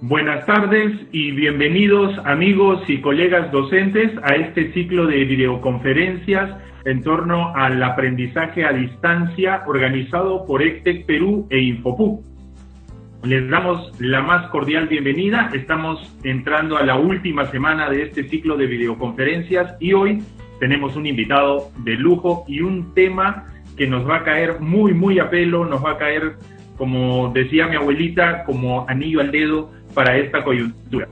Buenas tardes y bienvenidos amigos y colegas docentes a este ciclo de videoconferencias en torno al aprendizaje a distancia organizado por ECTEC Perú e Infopuc. Les damos la más cordial bienvenida. Estamos entrando a la última semana de este ciclo de videoconferencias y hoy tenemos un invitado de lujo y un tema que nos va a caer muy a pelo, nos va a caer, como decía mi abuelita, como anillo al dedo para esta coyuntura.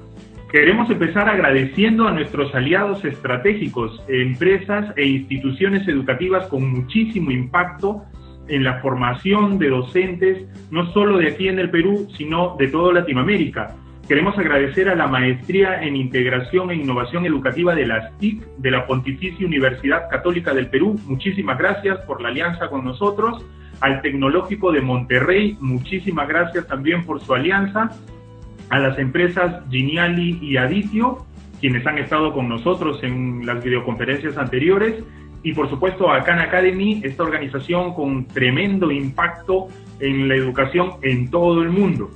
Queremos empezar agradeciendo a nuestros aliados estratégicos, empresas e instituciones educativas con muchísimo impacto en la formación de docentes, no solo de aquí en el Perú, sino de toda Latinoamérica. Queremos agradecer a la Maestría en Integración e Innovación Educativa de las TIC, de la Pontificia Universidad Católica del Perú. Muchísimas gracias por la alianza con nosotros. Al Tecnológico de Monterrey, muchísimas gracias también por su alianza. A las empresas Geniali y Aditio, quienes han estado con nosotros en las videoconferencias anteriores. Y por supuesto a Khan Academy, esta organización con tremendo impacto en la educación en todo el mundo.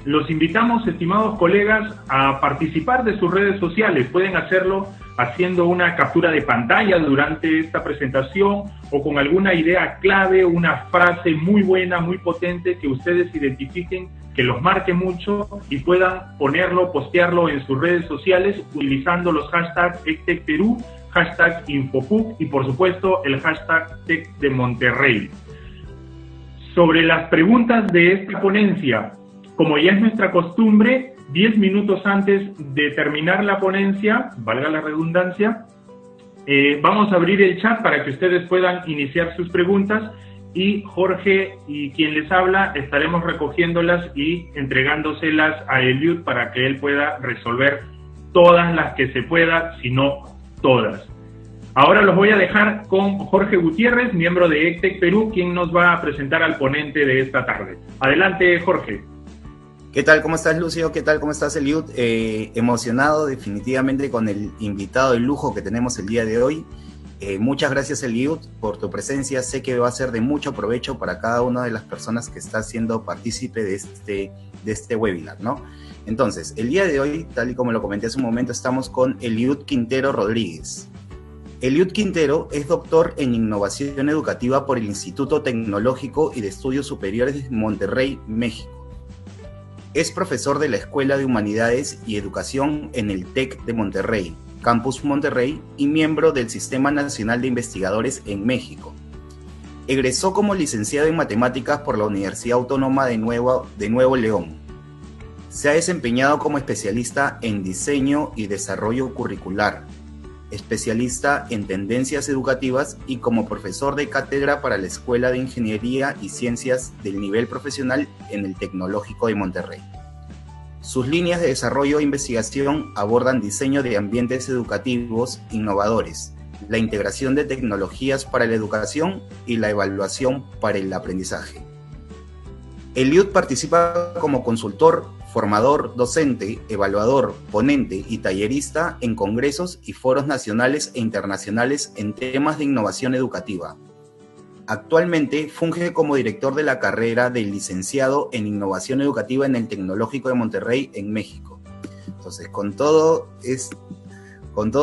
Los invitamos, estimados colegas, a participar de sus redes sociales. Pueden hacerlo haciendo una captura de pantalla durante esta presentación o con alguna idea clave, una frase muy buena, muy potente que ustedes identifiquen, que los marque mucho y puedan ponerlo, postearlo en sus redes sociales utilizando los hashtags ECTECPerú, hashtag Infopuc y por supuesto el hashtag Tec de Monterrey. Sobre las preguntas de esta ponencia, como ya es nuestra costumbre, 10 minutos antes de terminar la ponencia, valga la redundancia, vamos a abrir el chat para que ustedes puedan iniciar sus preguntas y Jorge y quien les habla estaremos recogiéndolas y entregándoselas a Eliud para que él pueda resolver todas las que se pueda, si no todas. Ahora los voy a dejar con Jorge Gutiérrez, miembro de ECTEC Perú, quien nos va a presentar al ponente de esta tarde. Adelante, Jorge. ¿Qué tal? ¿Cómo estás, Lucio? ¿Qué tal? ¿Cómo estás, Eliud? Emocionado definitivamente con el invitado de lujo que tenemos el día de hoy. Muchas gracias, Eliud, por tu presencia. Sé que va a ser de mucho provecho para cada una de las personas que está siendo partícipe de este webinar, ¿no? Entonces, el día de hoy, tal y como lo comenté hace un momento, estamos con Eliud Quintero Rodríguez. Eliud Quintero es doctor en Innovación Educativa por el Instituto Tecnológico y de Estudios Superiores de Monterrey, México. Es profesor de la Escuela de Humanidades y Educación en el TEC de Monterrey, Campus Monterrey, y miembro del Sistema Nacional de Investigadores en México. Egresó como licenciado en Matemáticas por la Universidad Autónoma de Nuevo León. Se ha desempeñado como especialista en Diseño y Desarrollo Curricular, especialista en Tendencias Educativas y como profesor de cátedra para la Escuela de Ingeniería y Ciencias del Nivel Profesional en el Tecnológico de Monterrey. Sus líneas de desarrollo e investigación abordan diseño de ambientes educativos innovadores, la integración de tecnologías para la educación y la evaluación para el aprendizaje. Eliud participa como consultor, formador, docente, evaluador, ponente y tallerista en congresos y foros nacionales e internacionales en temas de innovación educativa. Actualmente funge como director de la carrera de licenciado en Innovación Educativa en el Tecnológico de Monterrey, en México. Entonces, con todo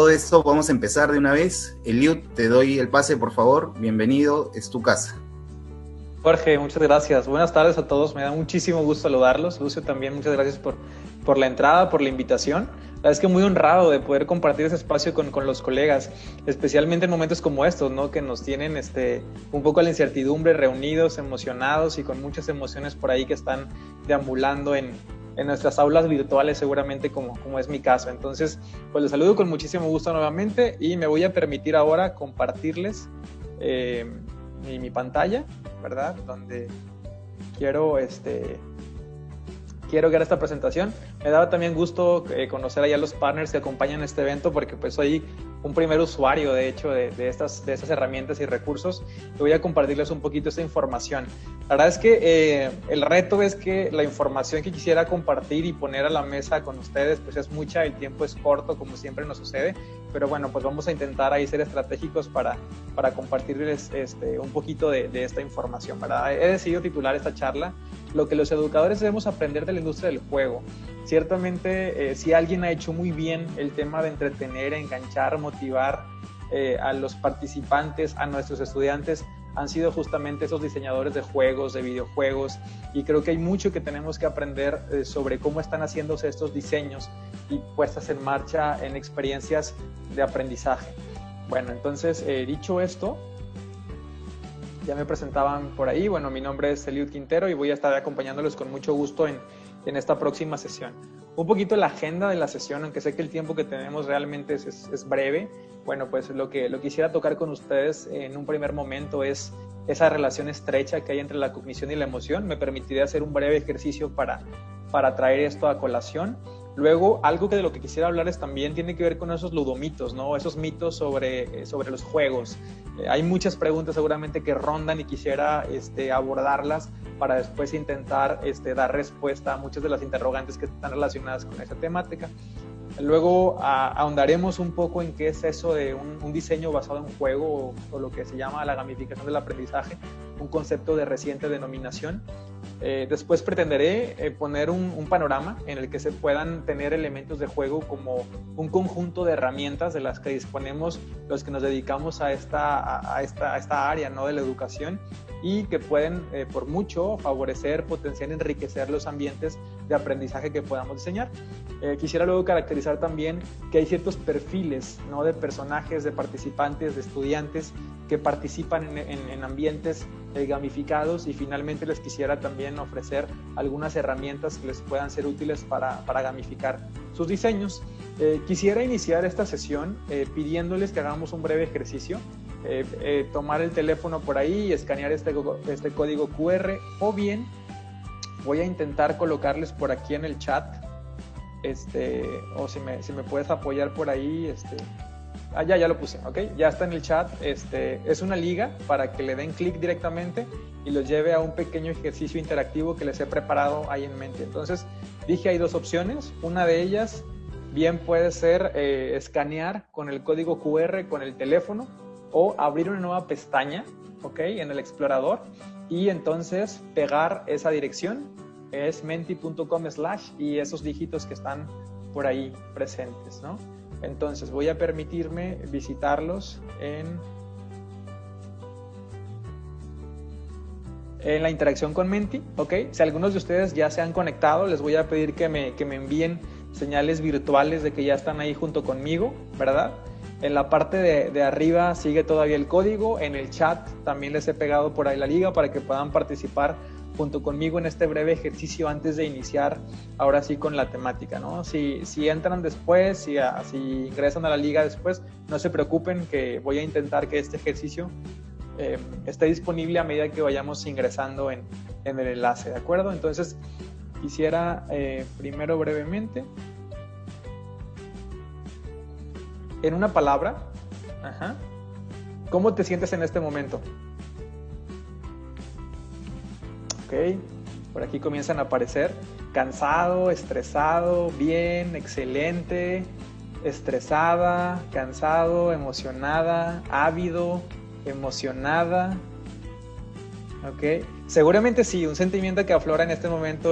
esto vamos a empezar de una vez. Eliud, te doy el pase, por favor. Bienvenido, es tu casa. Jorge, muchas gracias. Buenas tardes a todos. Me da muchísimo gusto saludarlos. Lucio, también muchas gracias por la entrada, por la invitación. La verdad es que muy honrado de poder compartir ese espacio con los colegas, especialmente en momentos como estos, ¿no? Que nos tienen un poco a la incertidumbre, reunidos, emocionados y con muchas emociones por ahí que están deambulando en nuestras aulas virtuales, seguramente como es mi caso. Entonces, pues les saludo con muchísimo gusto nuevamente y me voy a permitir ahora compartirles mi pantalla, ¿verdad? Donde quiero crear esta presentación. Me daba también gusto conocer allá a los partners que acompañan este evento, porque pues soy un primer usuario, de hecho, de estas herramientas y recursos, y voy a compartirles un poquito esta información. La verdad es que el reto es que la información que quisiera compartir y poner a la mesa con ustedes, pues es mucha, el tiempo es corto, como siempre nos sucede, pero bueno, pues vamos a intentar ahí ser estratégicos para compartirles un poquito de esta información, ¿verdad? He decidido titular esta charla lo que los educadores debemos aprender de la industria del juego. Ciertamente, si alguien ha hecho muy bien el tema de entretener, enganchar, motivar a los participantes, a nuestros estudiantes, han sido justamente esos diseñadores de juegos, de videojuegos, y creo que hay mucho que tenemos que aprender sobre cómo están haciéndose estos diseños y puestas en marcha en experiencias de aprendizaje. Bueno, entonces, dicho esto, ya me presentaban por ahí. Bueno, mi nombre es Eliud Quintero y voy a estar acompañándolos con mucho gusto en esta próxima sesión. Un poquito la agenda de la sesión, aunque sé que el tiempo que tenemos realmente es breve. Bueno, pues lo que quisiera tocar con ustedes en un primer momento es esa relación estrecha que hay entre la cognición y la emoción. Me permitiré hacer un breve ejercicio para traer esto a colación. Luego, algo que de lo que quisiera hablarles también tiene que ver con esos ludomitos, ¿no? Esos mitos sobre los juegos. Hay muchas preguntas seguramente que rondan y quisiera abordarlas para después intentar dar respuesta a muchas de las interrogantes que están relacionadas con esa temática. Luego ahondaremos un poco en qué es eso de un diseño basado en juego o lo que se llama la gamificación del aprendizaje, un concepto de reciente denominación. Después pretenderé poner un panorama en el que se puedan tener elementos de juego como un conjunto de herramientas de las que disponemos los que nos dedicamos a esta área, ¿no?, de la educación, y que pueden por mucho favorecer, potenciar, enriquecer los ambientes de aprendizaje que podamos diseñar. Quisiera luego caracterizar también que hay ciertos perfiles, ¿no?, de personajes, de participantes, de estudiantes que participan en ambientes gamificados, y finalmente les quisiera también ofrecer algunas herramientas que les puedan ser útiles para gamificar sus diseños. Quisiera iniciar esta sesión pidiéndoles que hagamos un breve ejercicio, tomar el teléfono por ahí y escanear este código QR, o bien voy a intentar colocarles por aquí en el chat, o si me puedes apoyar por ahí, ya lo puse, ¿ok? Ya está en el chat. Es una liga para que le den clic directamente y los lleve a un pequeño ejercicio interactivo que les he preparado ahí en mente. Entonces, dije, hay dos opciones. Una de ellas bien puede ser escanear con el código QR con el teléfono, o abrir una nueva pestaña, ¿ok?, en el explorador, y entonces pegar esa dirección. Es menti.com/ y esos dígitos que están por ahí presentes, ¿no? Entonces voy a permitirme visitarlos en la interacción con Menti, ¿ok? Si algunos de ustedes ya se han conectado, les voy a pedir que me envíen señales virtuales de que ya están ahí junto conmigo, ¿verdad? En la parte de arriba sigue todavía el código. En el chat también les he pegado por ahí la liga para que puedan participar junto conmigo en este breve ejercicio antes de iniciar ahora sí con la temática, ¿no? Si entran después, si ingresan a la liga después, no se preocupen, que voy a intentar que este ejercicio esté disponible a medida que vayamos ingresando en el enlace, ¿de acuerdo? Entonces quisiera primero brevemente, en una palabra, ¿cómo te sientes en este momento? Ok, por aquí comienzan a aparecer: cansado, estresado, bien, excelente, estresada, cansado, emocionada, ávido, emocionada. Ok, seguramente sí, un sentimiento que aflora en este momento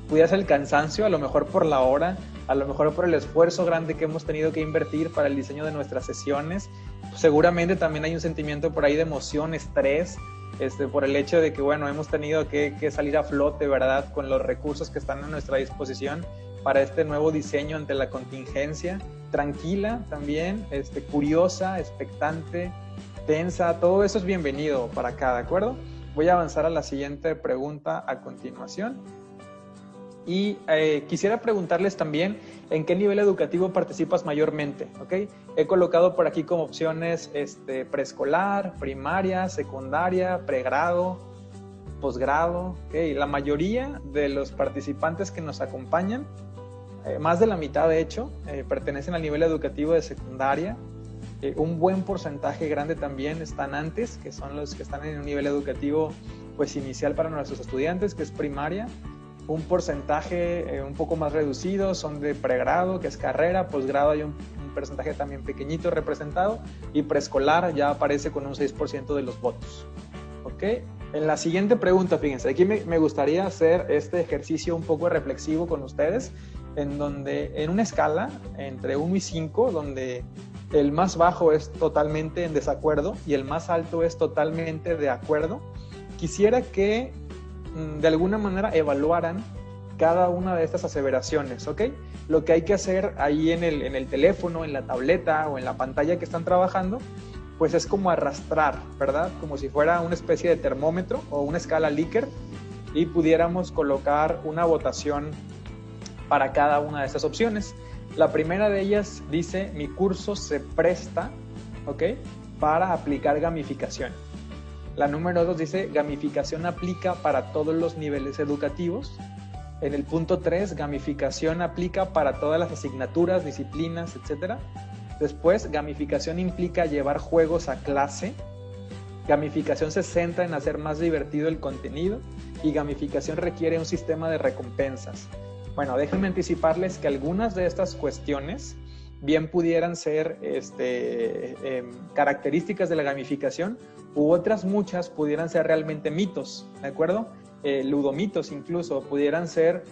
pudiera ser el cansancio, a lo mejor por la hora, a lo mejor por el esfuerzo grande que hemos tenido que invertir para el diseño de nuestras sesiones. Seguramente también hay un sentimiento por ahí de emoción, estrés, por el hecho de que, bueno, hemos tenido que salir a flote, ¿verdad?, con los recursos que están a nuestra disposición para este nuevo diseño ante la contingencia. Tranquila también, curiosa, expectante, tensa, todo eso es bienvenido para acá, ¿de acuerdo? Voy a avanzar a la siguiente pregunta a continuación. Y quisiera preguntarles también en qué nivel educativo participas mayormente, ¿ok? He colocado por aquí como opciones preescolar, primaria, secundaria, pregrado, posgrado, ¿ok? La mayoría de los participantes que nos acompañan más de la mitad de hecho, pertenecen al nivel educativo de secundaria. Un buen porcentaje grande también están antes, que son los que están en un nivel educativo pues inicial para nuestros estudiantes, que es primaria. Un porcentaje un poco más reducido son de pregrado, que es carrera. Posgrado hay un porcentaje también pequeñito representado, y preescolar ya aparece con un 6% de los votos. ¿Ok? En la siguiente pregunta, fíjense, aquí me gustaría hacer este ejercicio un poco reflexivo con ustedes, en donde en una escala entre 1 y 5, donde el más bajo es totalmente en desacuerdo y el más alto es totalmente de acuerdo, quisiera que de alguna manera evaluaran cada una de estas aseveraciones, ¿ok? Lo que hay que hacer ahí en el teléfono, en la tableta o en la pantalla que están trabajando, pues es como arrastrar, ¿verdad? Como si fuera una especie de termómetro o una escala Likert, y pudiéramos colocar una votación para cada una de estas opciones. La primera de ellas dice: mi curso se presta, ¿ok?, para aplicar gamificación. La número 2 dice: gamificación aplica para todos los niveles educativos. En el punto 3, gamificación aplica para todas las asignaturas, disciplinas, etc. Después, gamificación implica llevar juegos a clase. Gamificación se centra en hacer más divertido el contenido. Y gamificación requiere un sistema de recompensas. Bueno, déjenme anticiparles que algunas de estas cuestiones bien pudieran ser características de la gamificación, u otras muchas pudieran ser realmente mitos, ¿de acuerdo? Ludomitos incluso, pudieran ser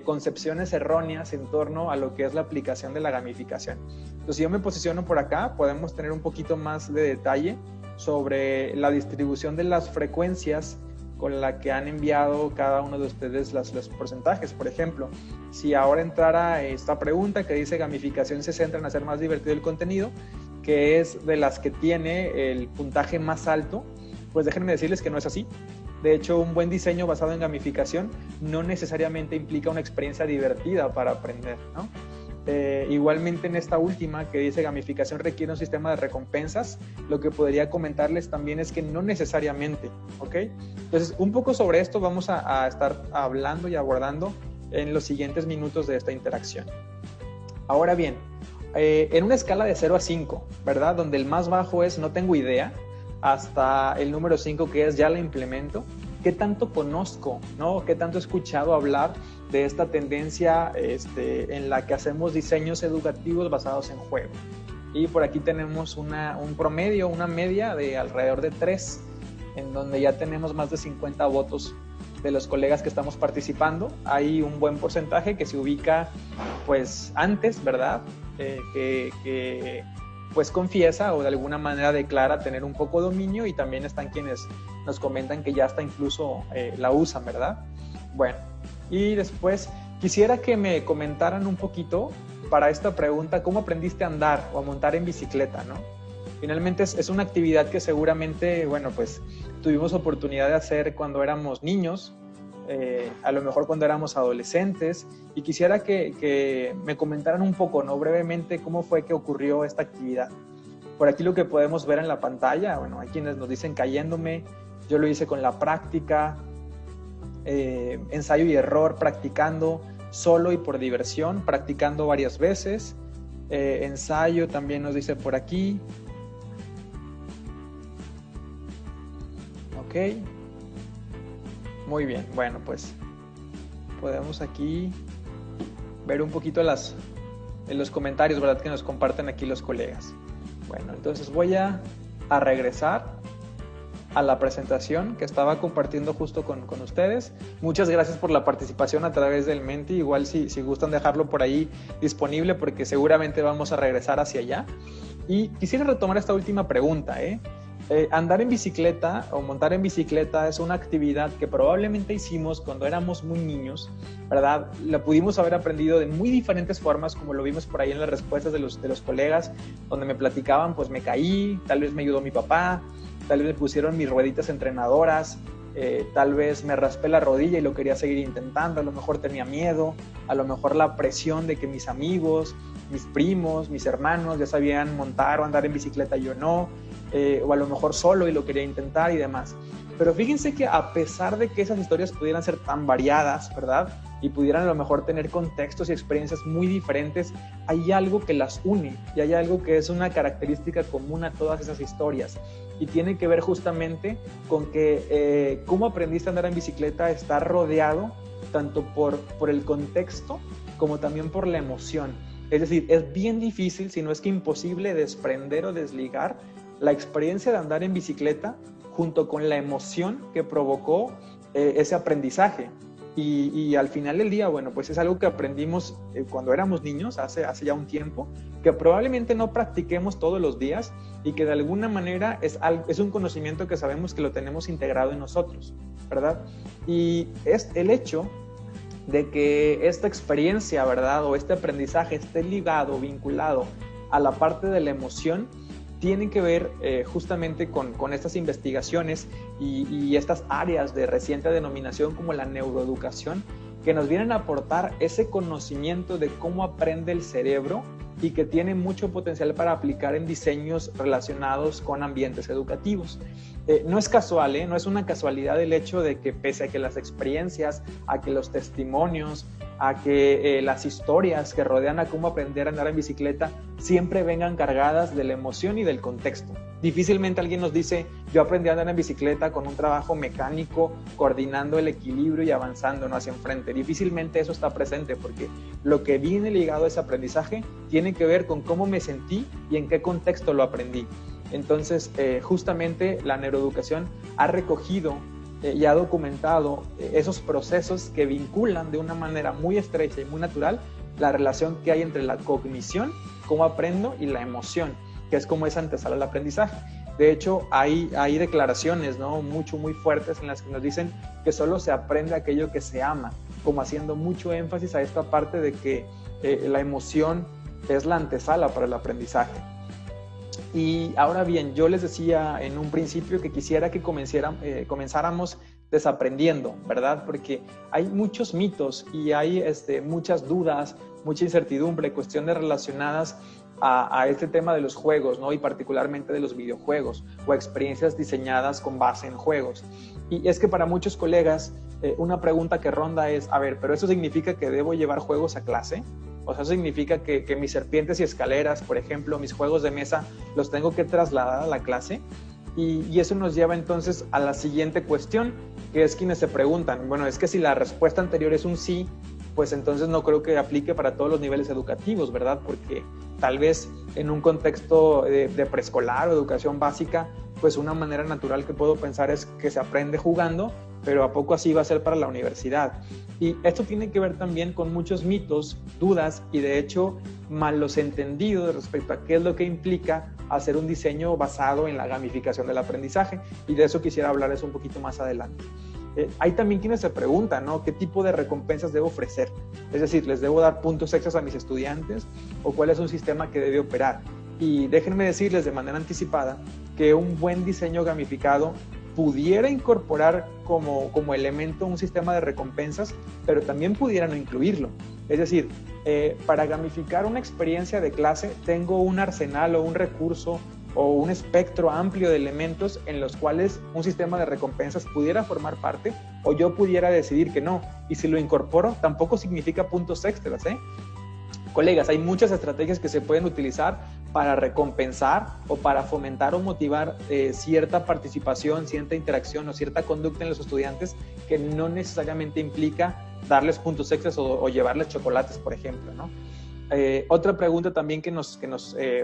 concepciones erróneas en torno a lo que es la aplicación de la gamificación. Entonces, si yo me posiciono por acá, podemos tener un poquito más de detalle sobre la distribución de las frecuencias con la que han enviado cada uno de ustedes los porcentajes. Por ejemplo, si ahora entrara esta pregunta que dice: gamificación se centra en hacer más divertido el contenido, que es de las que tiene el puntaje más alto, pues déjenme decirles que no es así. De hecho, un buen diseño basado en gamificación no necesariamente implica una experiencia divertida para aprender, ¿no? Igualmente en esta última que dice: gamificación requiere un sistema de recompensas, lo que podría comentarles también es que no necesariamente, ¿ok? Entonces, un poco sobre esto vamos a estar hablando y abordando en los siguientes minutos de esta interacción. Ahora bien, en una escala de 0 a 5, ¿verdad?, donde el más bajo es no tengo idea, hasta el número 5 que es ya la implemento, ¿qué tanto conozco, ¿no? ¿Qué tanto he escuchado hablar de esta tendencia en la que hacemos diseños educativos basados en juego? Y por aquí tenemos un promedio, una media de alrededor de 3, en donde ya tenemos más de 50 votos de los colegas que estamos participando. Hay un buen porcentaje que se ubica pues antes, ¿verdad? Que pues confiesa o de alguna manera declara tener un poco de dominio, y también están quienes nos comentan que ya hasta incluso la usan, ¿verdad? Bueno, y después quisiera que me comentaran un poquito para esta pregunta: ¿cómo aprendiste a andar o a montar en bicicleta, no? Finalmente es una actividad que seguramente, bueno, pues tuvimos oportunidad de hacer cuando éramos niños, a lo mejor cuando éramos adolescentes, y quisiera que me comentaran un poco, ¿no?, brevemente, cómo fue que ocurrió esta actividad. Por aquí lo que podemos ver en la pantalla, bueno, hay quienes nos dicen cayéndome, yo lo hice con la práctica, ensayo y error, practicando solo y por diversión, practicando varias veces, ensayo también nos dice por aquí. Ok, muy bien, bueno, pues podemos aquí ver un poquito en los comentarios, ¿verdad?, que nos comparten aquí los colegas. Bueno, entonces voy a regresar a la presentación que estaba compartiendo justo con ustedes. Muchas gracias por la participación a través del Menti. Igual si gustan dejarlo por ahí disponible, porque seguramente vamos a regresar hacia allá. Y quisiera retomar esta última pregunta, andar en bicicleta o montar en bicicleta es una actividad que probablemente hicimos cuando éramos muy niños, ¿verdad? La pudimos haber aprendido de muy diferentes formas, como lo vimos por ahí en las respuestas de los colegas, donde me platicaban: pues me caí, tal vez me ayudó mi papá, tal vez me pusieron mis rueditas entrenadoras, tal vez me raspé la rodilla y lo quería seguir intentando, a lo mejor tenía miedo, a lo mejor la presión de que mis amigos mis primos, mis hermanos ya sabían montar o andar en bicicleta, yo no, o a lo mejor solo y lo quería intentar y demás. Pero fíjense que a pesar de que esas historias pudieran ser tan variadas, ¿verdad? Y pudieran a lo mejor tener contextos y experiencias muy diferentes, hay algo que las une y hay algo que es una característica común a todas esas historias. Y tiene que ver justamente con que cómo aprendiste a andar en bicicleta está rodeado tanto por el contexto como también por la emoción. Es decir, es bien difícil, si no es que imposible, desprender o desligar la experiencia de andar en bicicleta junto con la emoción que provocó ese aprendizaje. Y al final del día, bueno, pues es algo que aprendimos cuando éramos niños, hace ya un tiempo, que probablemente no practiquemos todos los días y que de alguna manera es un conocimiento que sabemos que lo tenemos integrado en nosotros, ¿verdad? Y es el hecho de que esta experiencia, ¿verdad? O este aprendizaje esté ligado, vinculado a la parte de la emoción, tienen que ver justamente con estas investigaciones y estas áreas de reciente denominación como la neuroeducación, que nos vienen a aportar ese conocimiento de cómo aprende el cerebro y que tiene mucho potencial para aplicar en diseños relacionados con ambientes educativos. No es casual, no es una casualidad el hecho de que pese a que las experiencias, a que los testimonios, a que las historias que rodean a cómo aprender a andar en bicicleta siempre vengan cargadas de la emoción y del contexto. Difícilmente alguien nos dice, yo aprendí a andar en bicicleta con un trabajo mecánico, coordinando el equilibrio y avanzando, ¿no?, hacia enfrente. Difícilmente eso está presente porque lo que viene ligado a ese aprendizaje tiene que ver con cómo me sentí y en qué contexto lo aprendí. Entonces, justamente la neuroeducación ha recogido y ha documentado esos procesos que vinculan de una manera muy estrecha y muy natural la relación que hay entre la cognición, cómo aprendo, y la emoción, que es como esa antesala al aprendizaje. De hecho, hay declaraciones, ¿no?, muy fuertes en las que nos dicen que solo se aprende aquello que se ama, como haciendo mucho énfasis a esta parte de que la emoción es la antesala para el aprendizaje. Y ahora bien, yo les decía en un principio que quisiera que comenzáramos desaprendiendo, ¿verdad? Porque hay muchos mitos y hay muchas dudas, mucha incertidumbre, cuestiones relacionadas a este tema de los juegos, ¿no? Y particularmente de los videojuegos o experiencias diseñadas con base en juegos. Y es que para muchos colegas una pregunta que ronda es, a ver, ¿pero eso significa que debo llevar juegos a clase? O sea, ¿eso significa que mis serpientes y escaleras, por ejemplo, mis juegos de mesa, los tengo que trasladar a la clase? Y eso nos lleva entonces a la siguiente cuestión, que es quienes se preguntan, bueno, es que si la respuesta anterior es un sí, pues entonces no creo que aplique para todos los niveles educativos, ¿verdad? Porque tal vez en un contexto de preescolar o educación básica, pues una manera natural que puedo pensar es que se aprende jugando, pero ¿a poco así va a ser para la universidad? Y esto tiene que ver también con muchos mitos, dudas y de hecho malos entendidos respecto a qué es lo que implica hacer un diseño basado en la gamificación del aprendizaje, y de eso quisiera hablarles un poquito más adelante. Hay también quienes se preguntan, ¿no?, ¿qué tipo de recompensas debo ofrecer? Es decir, ¿les debo dar puntos extras a mis estudiantes o cuál es un sistema que debe operar? Y déjenme decirles de manera anticipada que un buen diseño gamificado pudiera incorporar como elemento un sistema de recompensas, pero también pudiera no incluirlo. Es decir, para gamificar una experiencia de clase tengo un arsenal o un recurso o un espectro amplio de elementos en los cuales un sistema de recompensas pudiera formar parte, o yo pudiera decidir que no, y si lo incorporo tampoco significa puntos extras, Colegas, hay muchas estrategias que se pueden utilizar para recompensar o para fomentar o motivar cierta participación, cierta interacción o cierta conducta en los estudiantes que no necesariamente implica darles puntos extras o llevarles chocolates, por ejemplo, ¿no? Otra pregunta también que nos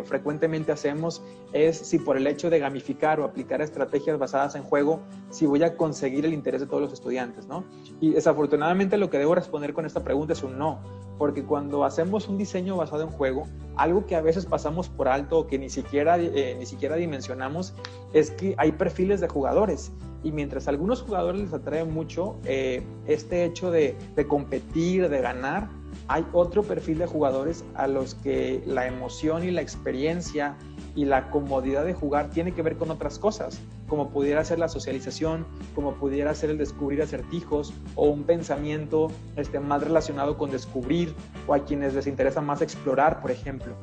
frecuentemente hacemos es si por el hecho de gamificar o aplicar estrategias basadas en juego, si voy a conseguir el interés de todos los estudiantes, ¿no? Y desafortunadamente lo que debo responder con esta pregunta es un no, porque cuando hacemos un diseño basado en juego, algo que a veces pasamos por alto o que ni siquiera dimensionamos es que hay perfiles de jugadores. Y mientras a algunos jugadores les atrae mucho este hecho de competir, de ganar, hay otro perfil de jugadores a los que la emoción y la experiencia y la comodidad de jugar tiene que ver con otras cosas, como pudiera ser la socialización, como pudiera ser el descubrir acertijos o un pensamiento más relacionado con descubrir, o a quienes les interesa más explorar, por ejemplo.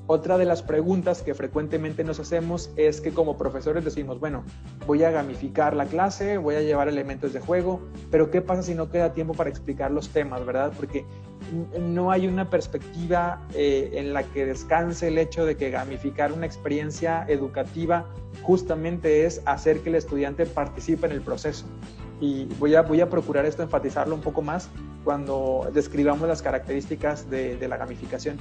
Otra de las preguntas que frecuentemente nos hacemos es que como profesores decimos, bueno, voy a gamificar la clase, voy a llevar elementos de juego, pero ¿qué pasa si no queda tiempo para explicar los temas, verdad? Porque no hay una perspectiva en la que descanse el hecho de que gamificar una experiencia educativa justamente es hacer que el estudiante participe en el proceso. Y voy a procurar esto, enfatizarlo un poco más cuando describamos las características de la gamificación.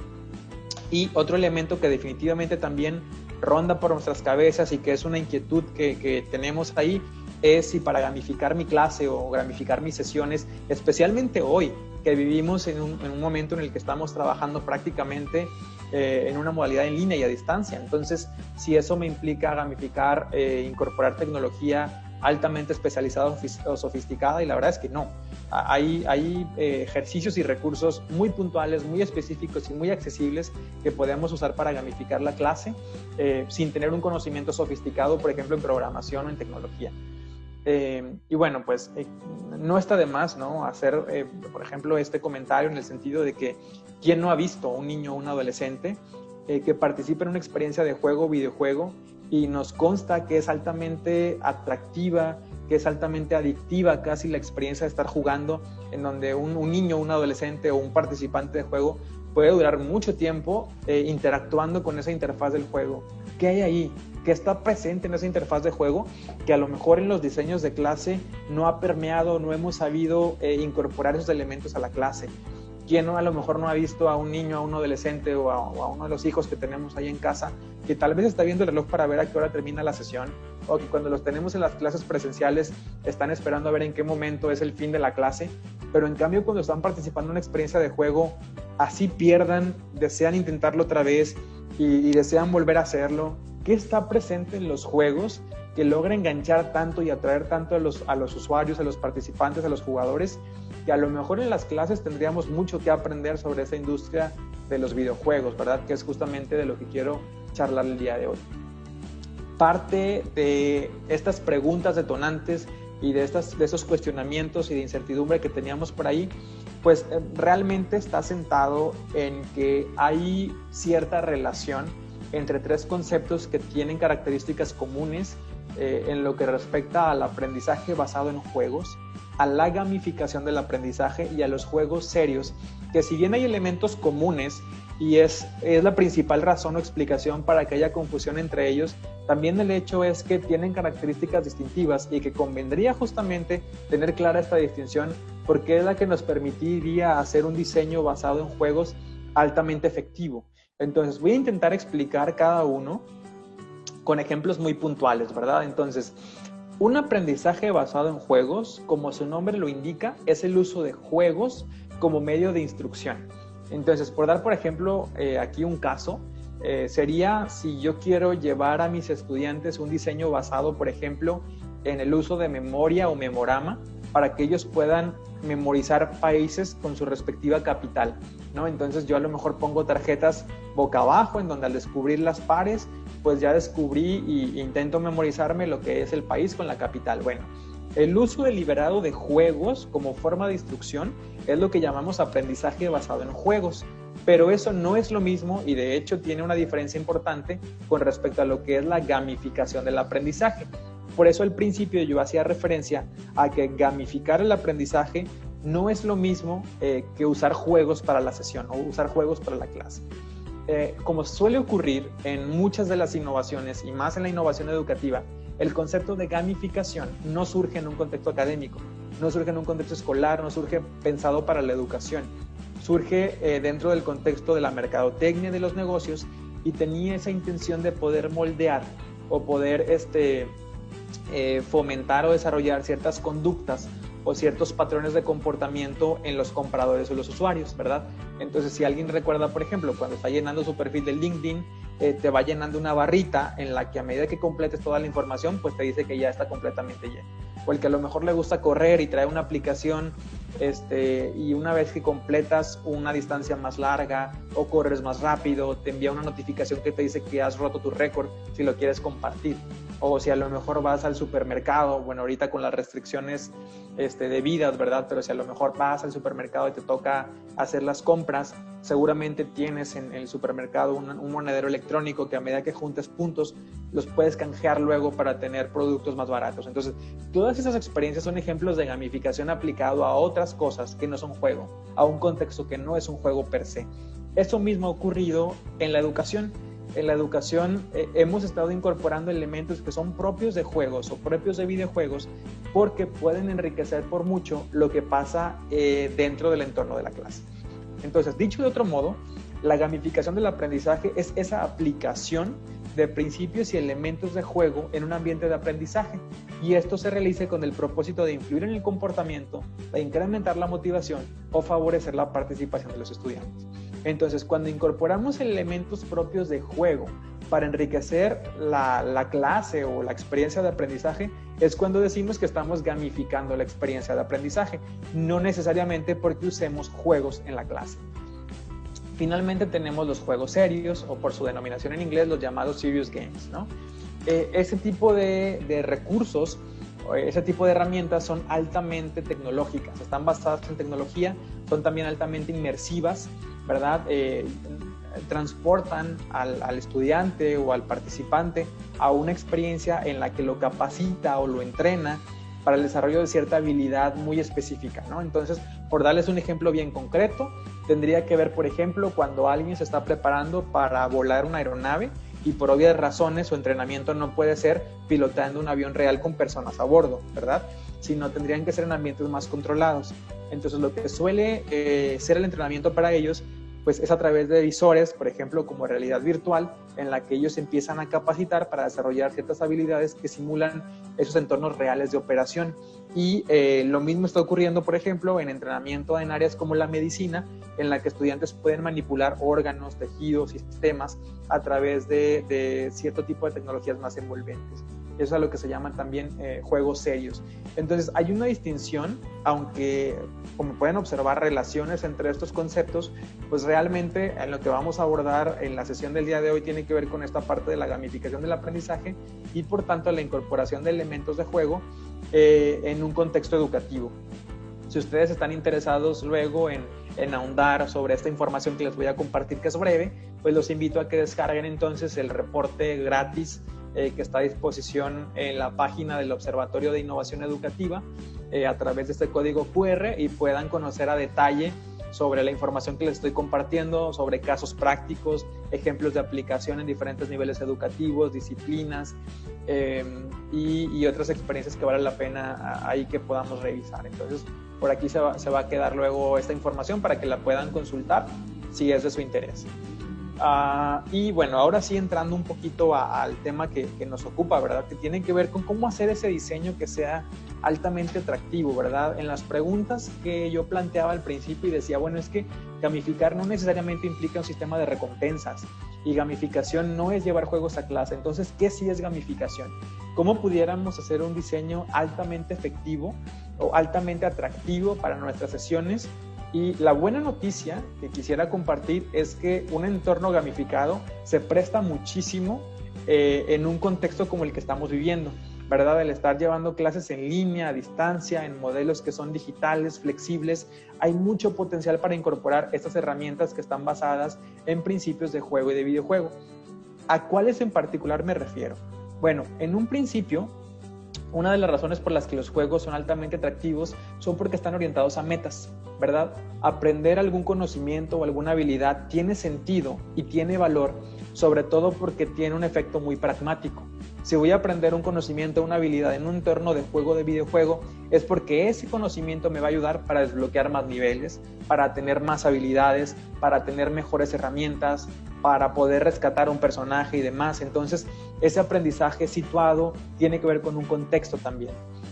Y otro elemento que definitivamente también ronda por nuestras cabezas y que es una inquietud que tenemos ahí es si para gamificar mi clase o gamificar mis sesiones, especialmente hoy, que vivimos en un momento en el que estamos trabajando prácticamente en una modalidad en línea y a distancia. Entonces, si eso me implica gamificar, incorporar tecnología altamente especializada o sofisticada, y la verdad es que no. Hay ejercicios y recursos muy puntuales, muy específicos y muy accesibles que podemos usar para gamificar la clase sin tener un conocimiento sofisticado, por ejemplo, en programación o en tecnología. Y bueno, pues no está de más, ¿no?, hacer, por ejemplo, este comentario en el sentido de que ¿quién no ha visto a un niño o un adolescente que participa en una experiencia de juego o videojuego y nos consta que es altamente atractiva, que es altamente adictiva casi la experiencia de estar jugando, en donde un niño, un adolescente o un participante de juego puede durar mucho tiempo interactuando con esa interfaz del juego? ¿Qué hay ahí? ¿Qué está presente en esa interfaz de juego que a lo mejor en los diseños de clase no ha permeado, no hemos sabido incorporar esos elementos a la clase? ¿Quién a lo mejor no ha visto a un niño, a un adolescente o a uno de los hijos que tenemos ahí en casa que tal vez está viendo el reloj para ver a qué hora termina la sesión, o que cuando los tenemos en las clases presenciales están esperando a ver en qué momento es el fin de la clase, pero en cambio cuando están participando en una experiencia de juego así pierdan, desean intentarlo otra vez y desean volver a hacerlo? ¿Qué está presente en los juegos que logra enganchar tanto y atraer tanto a los usuarios, a los participantes, a los jugadores, que a lo mejor en las clases tendríamos mucho que aprender sobre esa industria de los videojuegos, ¿verdad? Que es justamente de lo que quiero charlar el día de hoy. Parte de estas preguntas detonantes y de esos cuestionamientos y de incertidumbre que teníamos por ahí, pues realmente está sentado en que hay cierta relación entre tres conceptos que tienen características comunes en lo que respecta al aprendizaje basado en juegos, a la gamificación del aprendizaje y a los juegos serios, que si bien hay elementos comunes y es la principal razón o explicación para que haya confusión entre ellos, también el hecho es que tienen características distintivas y que convendría justamente tener clara esta distinción, porque es la que nos permitiría hacer un diseño basado en juegos altamente efectivo. Entonces voy a intentar explicar cada uno con ejemplos muy puntuales, ¿verdad? Entonces, un aprendizaje basado en juegos, como su nombre lo indica, es el uso de juegos como medio de instrucción. Entonces, por dar, por ejemplo, aquí un caso, sería si yo quiero llevar a mis estudiantes un diseño basado, por ejemplo, en el uso de memoria o memorama, para que ellos puedan memorizar países con su respectiva capital, ¿no? Entonces yo a lo mejor pongo tarjetas boca abajo, en donde al descubrir las pares, pues ya descubrí y intento memorizarme lo que es el país con la capital. Bueno, el uso deliberado de juegos como forma de instrucción es lo que llamamos aprendizaje basado en juegos, pero eso no es lo mismo y de hecho tiene una diferencia importante con respecto a lo que es la gamificación del aprendizaje. Por eso al principio yo hacía referencia a que gamificar el aprendizaje no es lo mismo que usar juegos para la sesión o usar juegos para la clase. Como suele ocurrir en muchas de las innovaciones y más en la innovación educativa, el concepto de gamificación no surge en un contexto académico, no surge en un contexto escolar, no surge pensado para la educación, surge dentro del contexto de la mercadotecnia de los negocios y tenía esa intención de poder moldear o poder fomentar o desarrollar ciertas conductas o ciertos patrones de comportamiento en los compradores o los usuarios, ¿verdad? Entonces, si alguien recuerda, por ejemplo, cuando está llenando su perfil de LinkedIn, te va llenando una barrita en la que a medida que completes toda la información, pues te dice que ya está completamente lleno. O el que a lo mejor le gusta correr y trae una aplicación y una vez que completas una distancia más larga o corres más rápido, te envía una notificación que te dice que has roto tu récord si lo quieres compartir. O si a lo mejor vas al supermercado, bueno, ahorita con las restricciones debidas, ¿verdad? Pero si a lo mejor vas al supermercado y te toca hacer las compras, seguramente tienes en el supermercado un monedero electrónico que a medida que juntes puntos, los puedes canjear luego para tener productos más baratos. Entonces, todas esas experiencias son ejemplos de gamificación aplicado a otras cosas que no son juego, a un contexto que no es un juego per se. Eso mismo ha ocurrido en la educación. En la educación hemos estado incorporando elementos que son propios de juegos o propios de videojuegos porque pueden enriquecer por mucho lo que pasa dentro del entorno de la clase. Entonces, dicho de otro modo, la gamificación del aprendizaje es esa aplicación de principios y elementos de juego en un ambiente de aprendizaje, y esto se realiza con el propósito de influir en el comportamiento, de incrementar la motivación o favorecer la participación de los estudiantes. Entonces, cuando incorporamos elementos propios de juego para enriquecer la clase o la experiencia de aprendizaje, es cuando decimos que estamos gamificando la experiencia de aprendizaje, no necesariamente porque usemos juegos en la clase. Finalmente tenemos los juegos serios, o por su denominación en inglés, los llamados serious games, ¿no? Ese tipo de recursos, ese tipo de herramientas son altamente tecnológicas, están basadas en tecnología, son también altamente inmersivas, ¿verdad? Transportan al estudiante o al participante a una experiencia en la que lo capacita o lo entrena para el desarrollo de cierta habilidad muy específica, ¿no? Entonces, por darles un ejemplo bien concreto, tendría que ver, por ejemplo, cuando alguien se está preparando para volar una aeronave y por obvias razones su entrenamiento no puede ser pilotando un avión real con personas a bordo, ¿verdad? Sino tendrían que ser en ambientes más controlados. Entonces, lo que suele ser el entrenamiento para ellos, pues es a través de visores, por ejemplo, como realidad virtual, en la que ellos empiezan a capacitar para desarrollar ciertas habilidades que simulan esos entornos reales de operación. Y lo mismo está ocurriendo, por ejemplo, en entrenamiento en áreas como la medicina, en la que estudiantes pueden manipular órganos, tejidos y sistemas a través de cierto tipo de tecnologías más envolventes. Eso es a lo que se llaman también juegos serios. Entonces, hay una distinción, aunque, como pueden observar, relaciones entre estos conceptos, pues realmente en lo que vamos a abordar en la sesión del día de hoy tiene que ver con esta parte de la gamificación del aprendizaje y, por tanto, la incorporación de elementos de juego en un contexto educativo. Si ustedes están interesados luego en ahondar sobre esta información que les voy a compartir, que es breve, pues los invito a que descarguen entonces el reporte gratis que está a disposición en la página del Observatorio de Innovación Educativa a través de este código QR y puedan conocer a detalle sobre la información que les estoy compartiendo, sobre casos prácticos, ejemplos de aplicación en diferentes niveles educativos, disciplinas y otras experiencias que vale la pena ahí que podamos revisar. Entonces, por aquí se va a quedar luego esta información para que la puedan consultar si es de su interés. Y bueno, ahora sí entrando un poquito al tema que nos ocupa, ¿verdad? Que tiene que ver con cómo hacer ese diseño que sea altamente atractivo, ¿verdad? En las preguntas que yo planteaba al principio y decía, bueno, es que gamificar no necesariamente implica un sistema de recompensas y gamificación no es llevar juegos a clase. Entonces, ¿qué sí es gamificación? ¿Cómo pudiéramos hacer un diseño altamente efectivo o altamente atractivo para nuestras sesiones? Y la buena noticia que quisiera compartir es que un entorno gamificado se presta muchísimo en un contexto como el que estamos viviendo, ¿verdad? El estar llevando clases en línea, a distancia, en modelos que son digitales, flexibles, hay mucho potencial para incorporar estas herramientas que están basadas en principios de juego y de videojuego. ¿A cuáles en particular me refiero? Bueno, en un principio, una de las razones por las que los juegos son altamente atractivos son porque están orientados a metas, ¿verdad? Aprender algún conocimiento o alguna habilidad tiene sentido y tiene valor, sobre todo porque tiene un efecto muy pragmático. Si voy a aprender un conocimiento o una habilidad en un entorno de juego, de videojuego, es porque ese conocimiento me va a ayudar para desbloquear más niveles, para tener más habilidades, para tener mejores herramientas, para poder rescatar a un personaje y demás. Entonces, ese aprendizaje situado tiene que ver con un contexto también.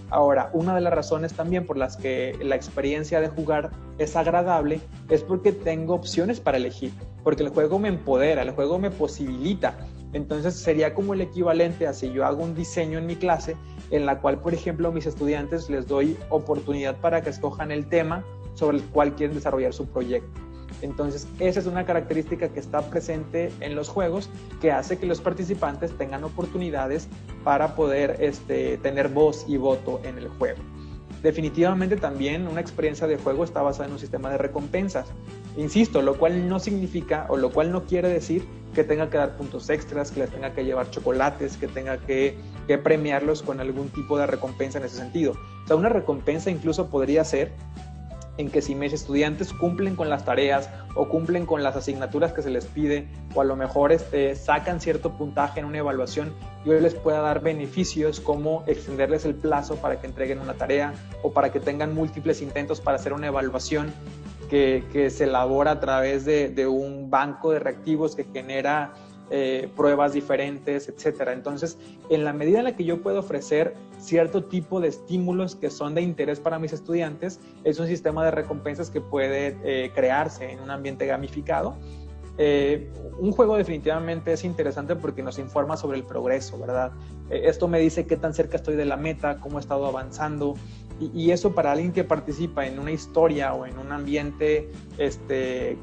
Ahora, una de las razones también por las que la experiencia de jugar es agradable es porque tengo opciones para elegir, porque el juego me empodera, el juego me posibilita Entonces sería como el equivalente a si yo hago un diseño en mi clase, en la cual, por ejemplo, a mis estudiantes les doy oportunidad para que escojan el tema sobre el cual quieren desarrollar su proyecto. Entonces, esa es una característica que está presente en los juegos, que hace que los participantes tengan oportunidades para poder tener voz y voto en el juego. Definitivamente también una experiencia de juego está basada en un sistema de recompensas. Insisto, lo cual no significa o lo cual no quiere decir que tenga que dar puntos extras, que les tenga que llevar chocolates, que tenga que premiarlos con algún tipo de recompensa en ese sentido. O sea, una recompensa incluso podría ser en que si mis estudiantes cumplen con las tareas o cumplen con las asignaturas que se les pide, o a lo mejor sacan cierto puntaje en una evaluación, yo les pueda dar beneficios como extenderles el plazo para que entreguen una tarea o para que tengan múltiples intentos para hacer una evaluación que se elabora a través de un banco de reactivos que genera pruebas diferentes, etcétera. Entonces, en la medida en la que yo puedo ofrecer cierto tipo de estímulos que son de interés para mis estudiantes, es un sistema de recompensas que puede crearse en un ambiente gamificado. Un juego definitivamente es interesante porque nos informa sobre el progreso, ¿verdad? Esto me dice qué tan cerca estoy de la meta, cómo he estado avanzando, y eso para alguien que participa en una historia o en un ambiente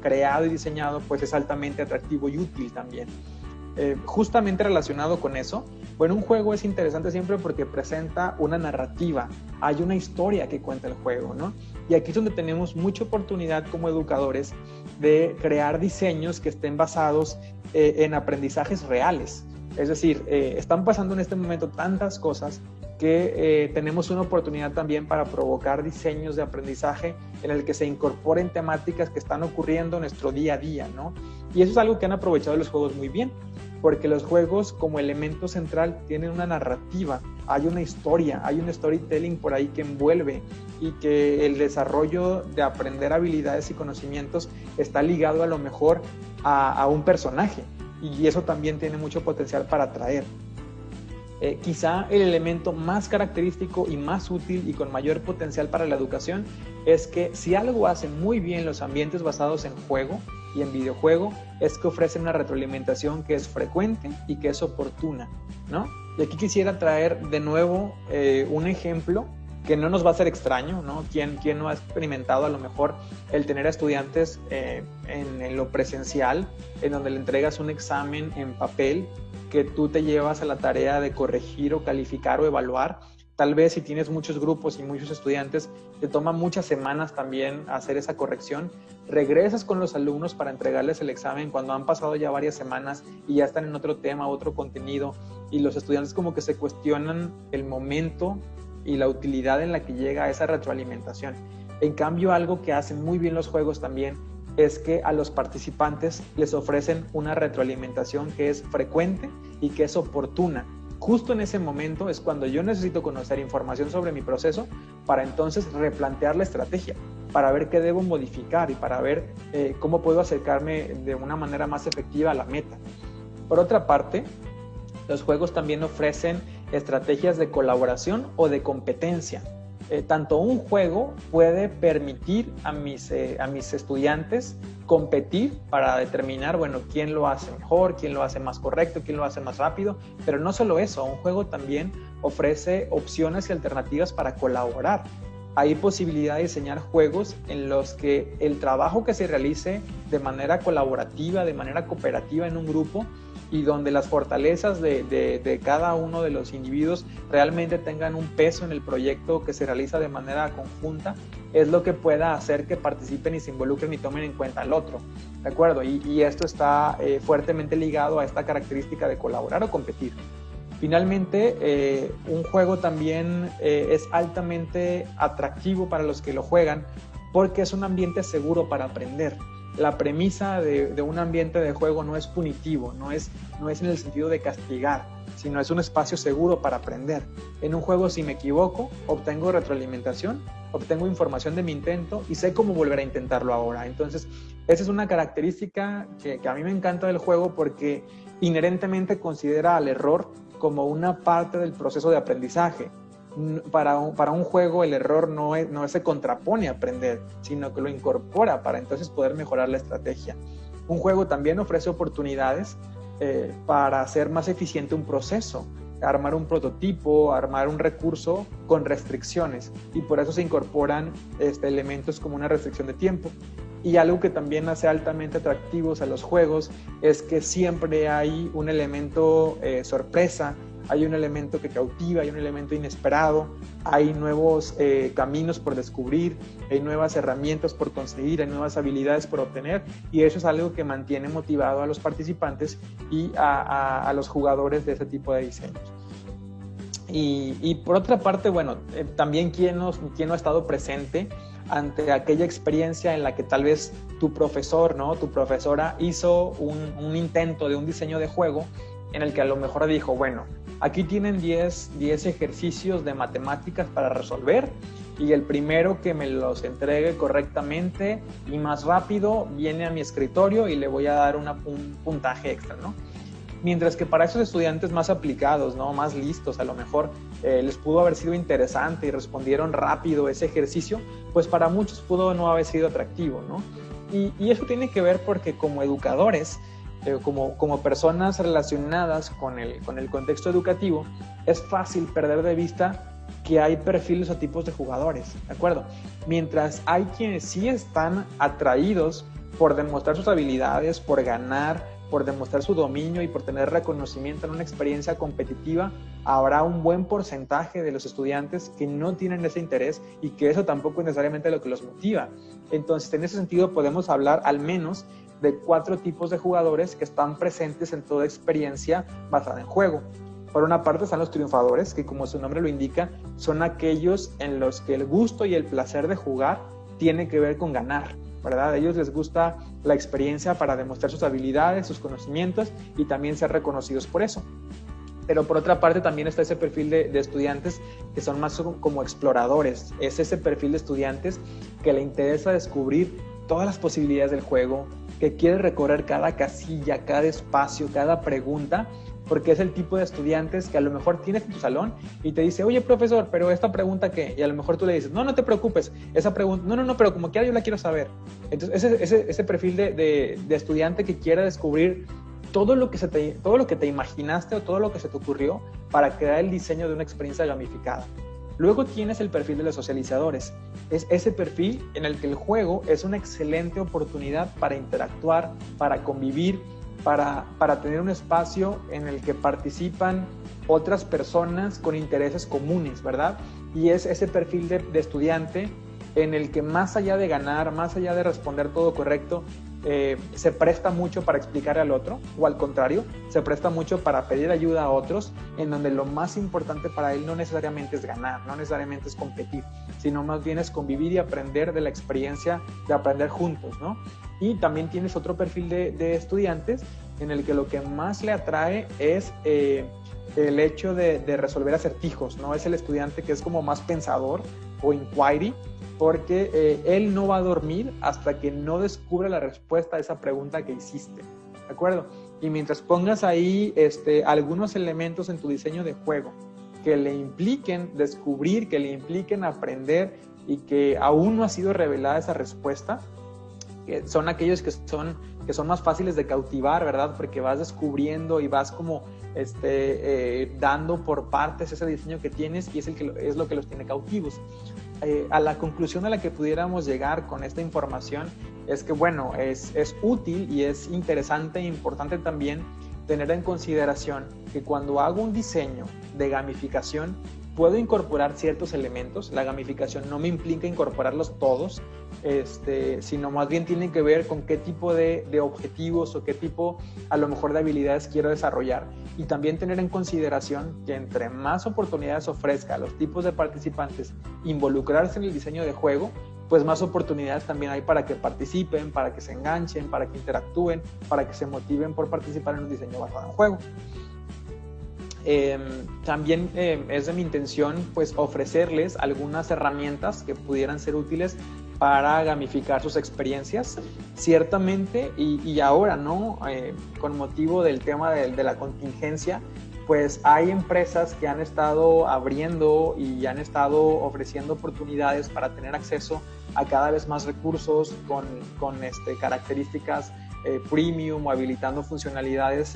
creado y diseñado, pues es altamente atractivo y útil también. Justamente relacionado con eso, bueno, un juego es interesante siempre porque presenta una narrativa, hay una historia que cuenta el juego, ¿no? Y aquí es donde tenemos mucha oportunidad como educadores de crear diseños que estén basados en aprendizajes reales. Es decir, están pasando en este momento tantas cosas que tenemos una oportunidad también para provocar diseños de aprendizaje en el que se incorporen temáticas que están ocurriendo en nuestro día a día, ¿no? Y eso es algo que han aprovechado los juegos muy bien, porque los juegos como elemento central tienen una narrativa, hay una historia, hay un storytelling por ahí que envuelve, y que el desarrollo de aprender habilidades y conocimientos está ligado a lo mejor a un personaje, y eso también tiene mucho potencial para atraer. Quizá el elemento más característico y más útil y con mayor potencial para la educación es que si algo hacen muy bien los ambientes basados en juego y en videojuego, es que ofrecen una retroalimentación que es frecuente y que es oportuna, ¿no? Y aquí quisiera traer de nuevo un ejemplo que no nos va a ser extraño, ¿no? ¿Quién no ha experimentado a lo mejor el tener a estudiantes en lo presencial, en donde le entregas un examen en papel que tú te llevas a la tarea de corregir o calificar o evaluar? Tal vez si tienes muchos grupos y muchos estudiantes, te toma muchas semanas también hacer esa corrección. Regresas con los alumnos para entregarles el examen cuando han pasado ya varias semanas y ya están en otro tema, otro contenido, y los estudiantes como que se cuestionan el momento y la utilidad en la que llega esa retroalimentación. En cambio, algo que hacen muy bien los juegos también es que a los participantes les ofrecen una retroalimentación que es frecuente y que es oportuna. Justo en ese momento es cuando yo necesito conocer información sobre mi proceso para entonces replantear la estrategia, para ver qué debo modificar y para ver cómo puedo acercarme de una manera más efectiva a la meta. Por otra parte, los juegos también ofrecen estrategias de colaboración o de competencia. Tanto un juego puede permitir a mis estudiantes competir para determinar, bueno, quién lo hace mejor, quién lo hace más correcto, quién lo hace más rápido, pero no solo eso, un juego también ofrece opciones y alternativas para colaborar. Hay posibilidad de diseñar juegos en los que el trabajo que se realice de manera colaborativa, de manera cooperativa en un grupo, y donde las fortalezas de cada uno de los individuos realmente tengan un peso en el proyecto que se realiza de manera conjunta, es lo que pueda hacer que participen y se involucren y tomen en cuenta al otro, ¿de acuerdo? Y esto está fuertemente ligado a esta característica de colaborar o competir. Finalmente, un juego también es altamente atractivo para los que lo juegan porque es un ambiente seguro para aprender. La premisa de un ambiente de juego no es punitivo, no es en el sentido de castigar, sino es un espacio seguro para aprender. En un juego, si me equivoco, obtengo retroalimentación, obtengo información de mi intento y sé cómo volver a intentarlo ahora. Entonces, esa es una característica que a mí me encanta del juego porque inherentemente considera al error como una parte del proceso de aprendizaje. Para un juego el error no se contrapone a aprender, sino que lo incorpora para entonces poder mejorar la estrategia. Un juego también ofrece oportunidades para hacer más eficiente un proceso, armar un prototipo, armar un recurso con restricciones, y por eso se incorporan elementos como una restricción de tiempo. Y algo que también hace altamente atractivos a los juegos es que siempre hay un elemento sorpresa, hay un elemento que cautiva, hay un elemento inesperado, hay nuevos caminos por descubrir, hay nuevas herramientas por conseguir, hay nuevas habilidades por obtener, y eso es algo que mantiene motivado a los participantes y a los jugadores de ese tipo de diseños. Y por otra parte, bueno, también ¿quién no ha estado presente ante aquella experiencia en la que tal vez tu profesor, ¿no?, tu profesora hizo un intento de un diseño de juego en el que a lo mejor dijo, bueno, aquí tienen 10 ejercicios de matemáticas para resolver, y el primero que me los entregue correctamente y más rápido viene a mi escritorio y le voy a dar un puntaje extra, ¿no? Mientras que para esos estudiantes más aplicados, ¿no?, más listos, a lo mejor les pudo haber sido interesante y respondieron rápido ese ejercicio, pues para muchos pudo no haber sido atractivo, ¿no? Y eso tiene que ver porque como educadores, como personas relacionadas con el contexto educativo, es fácil perder de vista que hay perfiles o tipos de jugadores, ¿de acuerdo? Mientras hay quienes sí están atraídos por demostrar sus habilidades, por ganar, por demostrar su dominio y por tener reconocimiento en una experiencia competitiva, habrá un buen porcentaje de los estudiantes que no tienen ese interés y que eso tampoco es necesariamente lo que los motiva. Entonces, en ese sentido, podemos hablar al menos de 4 tipos de jugadores que están presentes en toda experiencia basada en juego. Por una parte están los triunfadores, que como su nombre lo indica, son aquellos en los que el gusto y el placer de jugar tiene que ver con ganar, ¿verdad? A ellos les gusta la experiencia para demostrar sus habilidades, sus conocimientos y también ser reconocidos por eso. Pero por otra parte también está ese perfil de estudiantes que son más como exploradores. Es ese perfil de estudiantes que le interesa descubrir todas las posibilidades del juego, que quiere recorrer cada casilla, cada espacio, cada pregunta, porque es el tipo de estudiantes que a lo mejor tienes en tu salón y te dice, oye, profesor, pero esta pregunta ¿qué? Y a lo mejor tú le dices, no te preocupes, esa pregunta, no, pero como quiera yo la quiero saber. Entonces, ese perfil de estudiante que quiere descubrir todo lo que te imaginaste o todo lo que se te ocurrió para crear el diseño de una experiencia gamificada. Luego tienes el perfil de los socializadores. Es ese perfil en el que el juego es una excelente oportunidad para interactuar, para convivir, para tener un espacio en el que participan otras personas con intereses comunes, ¿verdad? Y es ese perfil de estudiante en el que más allá de ganar, más allá de responder todo correcto, se presta mucho para explicar al otro, o al contrario, se presta mucho para pedir ayuda a otros, en donde lo más importante para él no necesariamente es ganar, no necesariamente es competir, sino más bien es convivir y aprender de la experiencia de aprender juntos, ¿no? Y también tienes otro perfil de estudiantes en el que lo que más le atrae es el hecho de resolver acertijos, ¿no? Es el estudiante que es como más pensador o inquiry, porque él no va a dormir hasta que no descubra la respuesta a esa pregunta que hiciste, ¿de acuerdo? Y mientras pongas ahí algunos elementos en tu diseño de juego que le impliquen descubrir, que le impliquen aprender y que aún no ha sido revelada esa respuesta, que son aquellos que son más fáciles de cautivar, ¿verdad? Porque vas descubriendo y vas como dando por partes ese diseño que tienes y es lo que los tiene cautivos. A la conclusión a la que pudiéramos llegar con esta información es que, bueno, es útil y es interesante e importante también tener en consideración que cuando hago un diseño de gamificación puedo incorporar ciertos elementos. La gamificación no me implica incorporarlos todos, sino más bien tiene que ver con qué tipo de objetivos o qué tipo a lo mejor de habilidades quiero desarrollar, y también tener en consideración que entre más oportunidades ofrezca a los tipos de participantes involucrarse en el diseño de juego, pues más oportunidades también hay para que participen, para que se enganchen, para que interactúen, para que se motiven por participar en un diseño basado en juego. También es de mi intención pues ofrecerles algunas herramientas que pudieran ser útiles para gamificar sus experiencias. Ciertamente, y ahora, ¿no? Con motivo del tema de la contingencia, pues hay empresas que han estado abriendo y han estado ofreciendo oportunidades para tener acceso a cada vez más recursos con características premium o habilitando funcionalidades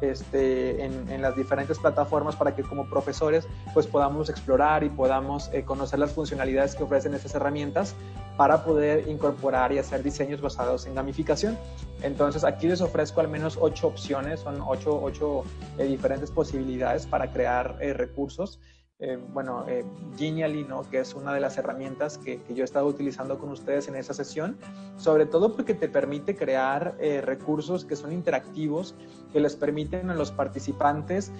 en las diferentes plataformas para que como profesores pues podamos explorar y podamos conocer las funcionalidades que ofrecen estas herramientas para poder incorporar y hacer diseños basados en gamificación. Entonces aquí les ofrezco al menos 8 opciones, son 8 diferentes posibilidades para crear recursos. Genially, ¿no? Que es una de las herramientas que yo he estado utilizando con ustedes en esa sesión, sobre todo porque te permite crear recursos que son interactivos, que les permiten a los participantes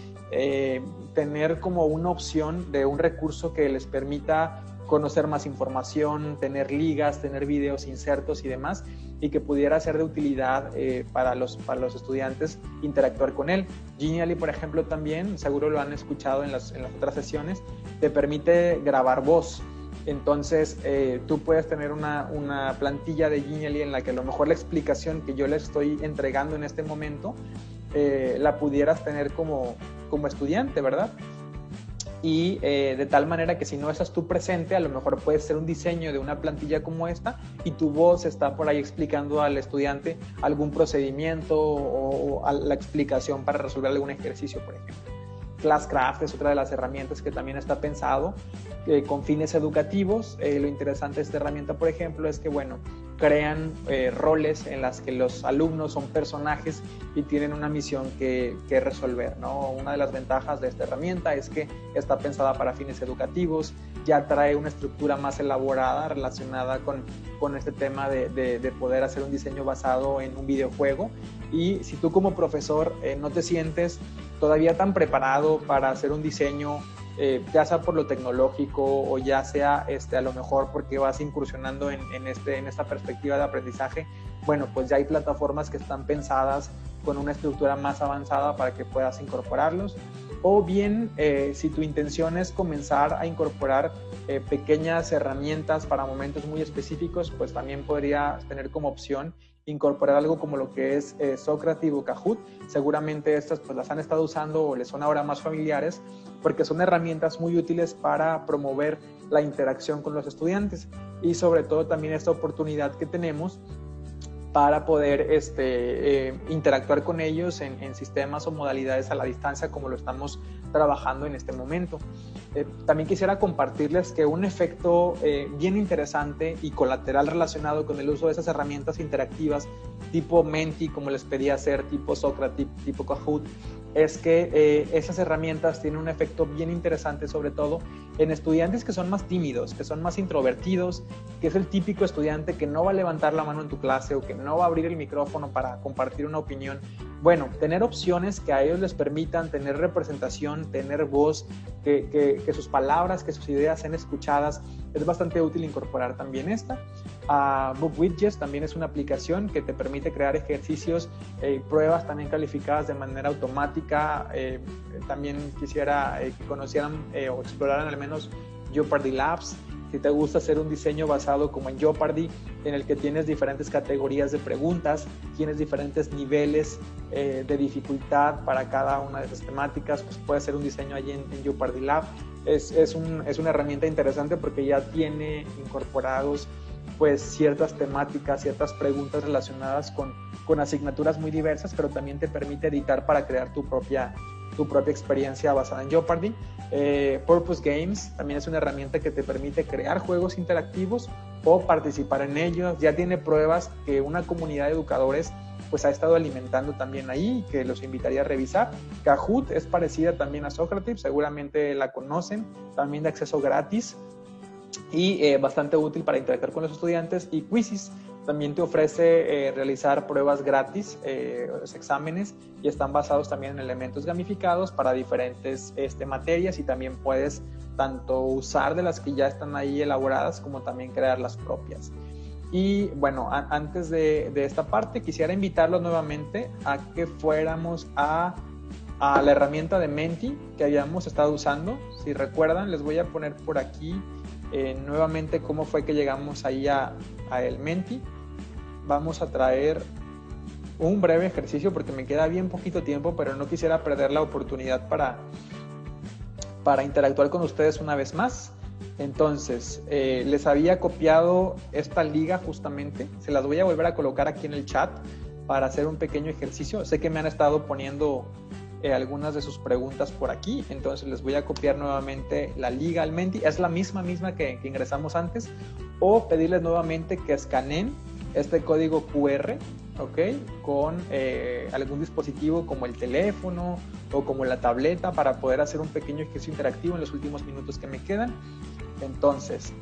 tener como una opción de un recurso que les permita conocer más información, tener ligas, tener videos insertos y demás, y que pudiera ser de utilidad para los estudiantes interactuar con él. Genially, por ejemplo, también, seguro lo han escuchado en las otras sesiones, te permite grabar voz. Entonces, tú puedes tener una plantilla de Genially en la que a lo mejor la explicación que yo les estoy entregando en este momento la pudieras tener como estudiante, ¿verdad? Y de tal manera que si no estás tú presente, a lo mejor puede ser un diseño de una plantilla como esta y tu voz está por ahí explicando al estudiante algún procedimiento o la explicación para resolver algún ejercicio, por ejemplo. Classcraft es otra de las herramientas que también está pensado con fines educativos. Lo interesante de esta herramienta, por ejemplo, es que, crean roles en las que los alumnos son personajes y tienen una misión que resolver, ¿no? Una de las ventajas de esta herramienta es que está pensada para fines educativos, ya trae una estructura más elaborada relacionada con este tema de poder hacer un diseño basado en un videojuego. Y si tú como profesor no te sientes todavía tan preparado para hacer un diseño, ya sea por lo tecnológico o ya sea a lo mejor porque vas incursionando en esta perspectiva de aprendizaje, pues ya hay plataformas que están pensadas con una estructura más avanzada para que puedas incorporarlos. O bien, si tu intención es comenzar a incorporar pequeñas herramientas para momentos muy específicos, pues también podría tener como opción incorporar algo como lo que es Socrative o Kahoot. Seguramente estas pues las han estado usando o les son ahora más familiares porque son herramientas muy útiles para promover la interacción con los estudiantes y sobre todo también esta oportunidad que tenemos para poder interactuar con ellos en sistemas o modalidades a la distancia como lo estamos trabajando en este momento. También quisiera compartirles que un efecto bien interesante y colateral relacionado con el uso de esas herramientas interactivas tipo Menti, como les pedí hacer, tipo Socrative, tipo Kahoot, es que esas herramientas tienen un efecto bien interesante, sobre todo en estudiantes que son más tímidos, que son más introvertidos, que es el típico estudiante que no va a levantar la mano en tu clase o que no va a abrir el micrófono para compartir una opinión. Tener opciones que a ellos les permitan tener representación, tener voz, que sus palabras, que sus ideas sean escuchadas, es bastante útil incorporar también esta. BookWidgets también es una aplicación que te permite crear ejercicios y pruebas también calificadas de manera automática. También quisiera que conocieran o exploraran al menos Jeopardy Labs. Si te gusta hacer un diseño basado como en Jeopardy, en el que tienes diferentes categorías de preguntas, tienes diferentes niveles de dificultad para cada una de esas temáticas, pues puedes hacer un diseño allí en Jeopardy Lab. Es una herramienta interesante porque ya tiene incorporados pues ciertas temáticas, ciertas preguntas relacionadas con asignaturas muy diversas, pero también te permite editar para crear tu propia experiencia basada en Jeopardy. Purpose Games también es una herramienta que te permite crear juegos interactivos o participar en ellos. Ya tiene pruebas que una comunidad de educadores pues ha estado alimentando también ahí, que los invitaría a revisar. Kahoot es parecida también a Socrative, seguramente la conocen, también de acceso gratis y bastante útil para interactuar con los estudiantes. Y Quizzes también te ofrece realizar pruebas gratis, los exámenes, y están basados también en elementos gamificados para diferentes materias, y también puedes tanto usar de las que ya están ahí elaboradas como también crear las propias. Y antes de esta parte quisiera invitarlos nuevamente a que fuéramos a la herramienta de Menti que habíamos estado usando. Si recuerdan, les voy a poner por aquí nuevamente cómo fue que llegamos ahí a el Menti. Vamos a traer un breve ejercicio porque me queda bien poquito tiempo, pero no quisiera perder la oportunidad para interactuar con ustedes una vez más. Entonces, les había copiado esta liga justamente, se las voy a volver a colocar aquí en el chat para hacer un pequeño ejercicio. Sé que me han estado poniendo algunas de sus preguntas por aquí, entonces les voy a copiar nuevamente la liga al Menti, es la misma que ingresamos antes, o pedirles nuevamente que escaneen este código QR, ¿ok? Con algún dispositivo como el teléfono o como la tableta para poder hacer un pequeño ejercicio interactivo en los últimos minutos que me quedan. Entonces,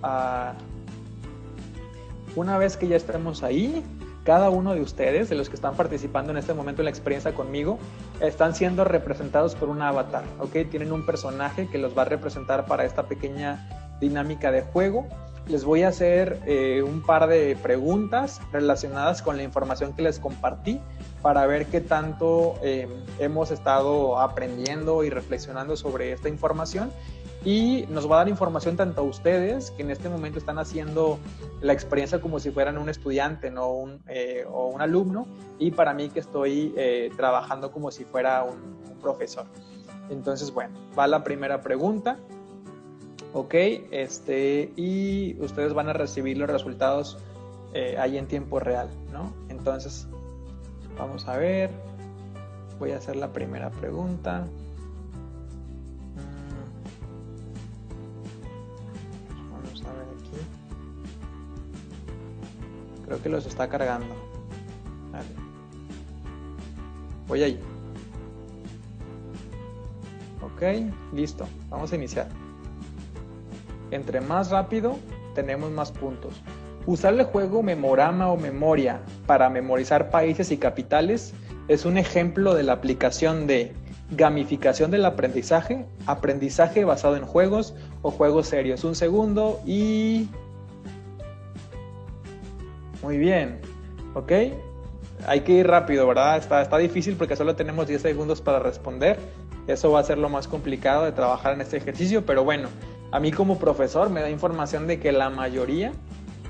una vez que ya estemos ahí, cada uno de ustedes, de los que están participando en este momento en la experiencia conmigo, están siendo representados por un avatar, ¿ok? Tienen un personaje que los va a representar para esta pequeña dinámica de juego. Les voy a hacer un par de preguntas relacionadas con la información que les compartí para ver qué tanto hemos estado aprendiendo y reflexionando sobre esta información. Y nos va a dar información tanto a ustedes, que en este momento están haciendo la experiencia como si fueran un estudiante, ¿no? O un alumno, y para mí que estoy trabajando como si fuera un profesor. Entonces, bueno, va la primera pregunta. Ok, y ustedes van a recibir los resultados ahí en tiempo real, ¿no? Entonces, vamos a ver. Voy a hacer la primera pregunta. Creo que los está cargando. Vale. Voy ahí. Ok, listo. Vamos a iniciar. Entre más rápido, tenemos más puntos. Usar el juego Memorama o Memoria para memorizar países y capitales es un ejemplo de la aplicación de gamificación del aprendizaje, aprendizaje basado en juegos o juegos serios. Un segundo y... Muy bien, ok. Hay que ir rápido, ¿verdad? Está difícil porque solo tenemos 10 segundos para responder. Eso va a ser lo más complicado de trabajar en este ejercicio, pero bueno, a mí como profesor me da información de que la mayoría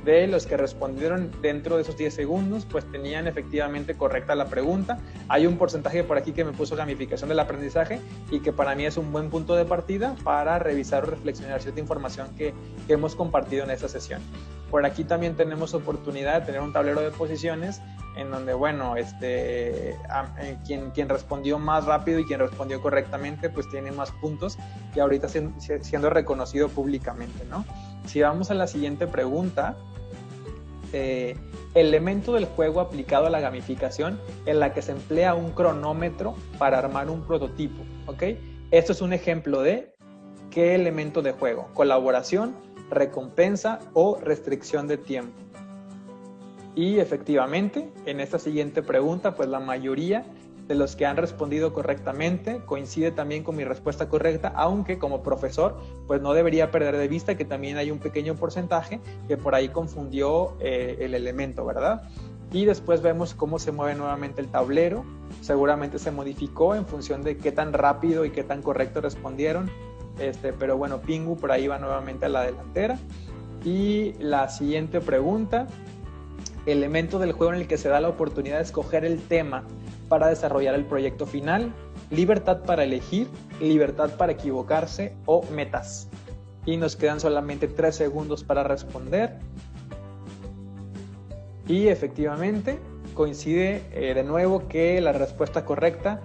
de los que respondieron dentro de esos 10 segundos, pues tenían efectivamente correcta la pregunta. Hay un porcentaje por aquí que me puso gamificación del aprendizaje y que para mí es un buen punto de partida para revisar o reflexionar cierta información que hemos compartido en esta sesión. Por aquí también tenemos oportunidad de tener un tablero de posiciones en donde, bueno, quien respondió más rápido y quien respondió correctamente, pues tiene más puntos y ahorita siendo reconocido públicamente, ¿no? Si vamos a la siguiente pregunta, elemento del juego aplicado a la gamificación en la que se emplea un cronómetro para armar un prototipo, ¿ok? Esto es un ejemplo de qué elemento de juego: colaboración, recompensa o restricción de tiempo. Y efectivamente, en esta siguiente pregunta, pues la mayoría de los que han respondido correctamente coincide también con mi respuesta correcta, aunque como profesor, pues no debería perder de vista que también hay un pequeño porcentaje que por ahí confundió el elemento, ¿verdad? Y después vemos cómo se mueve nuevamente el tablero. Seguramente se modificó en función de qué tan rápido y qué tan correcto respondieron. Pero bueno, Pingu por ahí va nuevamente a la delantera. Y la siguiente pregunta: elemento del juego en el que se da la oportunidad de escoger el tema para desarrollar el proyecto final, libertad para elegir, libertad para equivocarse o metas. Y nos quedan solamente 3 segundos para responder. Y efectivamente coincide de nuevo que la respuesta correcta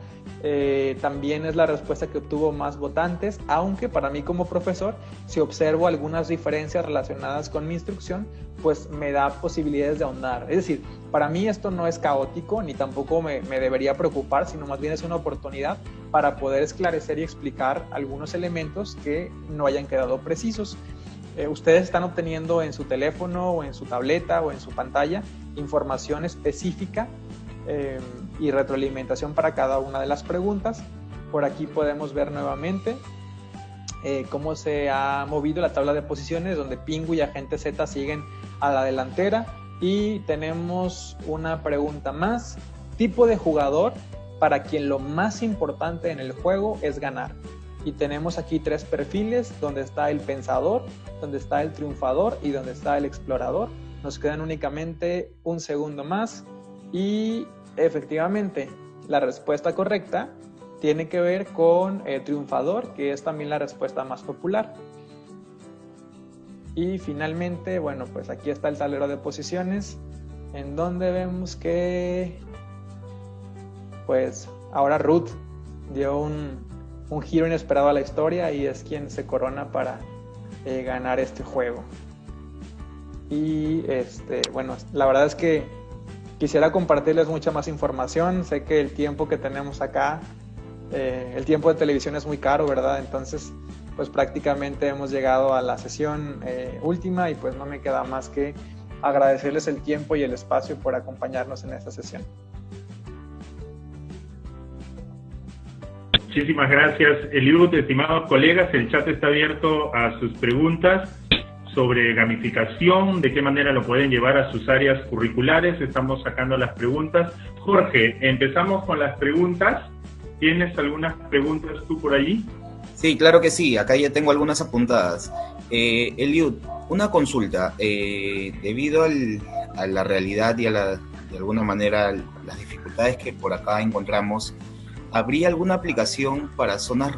también es la respuesta que obtuvo más votantes, aunque para mí como profesor, si observo algunas diferencias relacionadas con mi instrucción, pues me da posibilidades de ahondar. Es decir, para mí esto no es caótico, ni tampoco me debería preocupar, sino más bien es una oportunidad para poder esclarecer y explicar algunos elementos que no hayan quedado precisos. Ustedes están obteniendo en su teléfono o en su tableta o en su pantalla información específica y retroalimentación para cada una de las preguntas. Por aquí podemos ver nuevamente cómo se ha movido la tabla de posiciones, donde Pingu y Agente Z siguen a la delantera. Y tenemos una pregunta más: tipo de jugador para quien lo más importante en el juego es ganar. Y tenemos aquí 3 perfiles, donde está el pensador, donde está el triunfador y donde está el explorador. Nos quedan únicamente un segundo más y efectivamente la respuesta correcta tiene que ver con el triunfador, que es también la respuesta más popular. Y finalmente, bueno, pues aquí está el tablero de posiciones, en donde vemos que pues ahora Ruth dio un giro inesperado a la historia y es quien se corona para ganar este juego. Y bueno, la verdad es que quisiera compartirles mucha más información. Sé que el tiempo que tenemos acá, el tiempo de televisión es muy caro, ¿verdad? Entonces, pues prácticamente hemos llegado a la sesión última y pues no me queda más que agradecerles el tiempo y el espacio por acompañarnos en esta sesión. Muchísimas gracias, Eliud. Estimados colegas, el chat está abierto a sus preguntas sobre gamificación, de qué manera lo pueden llevar a sus áreas curriculares. Estamos sacando las preguntas. Jorge, empezamos con las preguntas. ¿Tienes algunas preguntas tú por allí? Sí, claro que sí. Acá ya tengo algunas apuntadas. Eliud, una consulta. Debido a la realidad y de alguna manera las dificultades que por acá encontramos, ¿habría alguna aplicación para zonas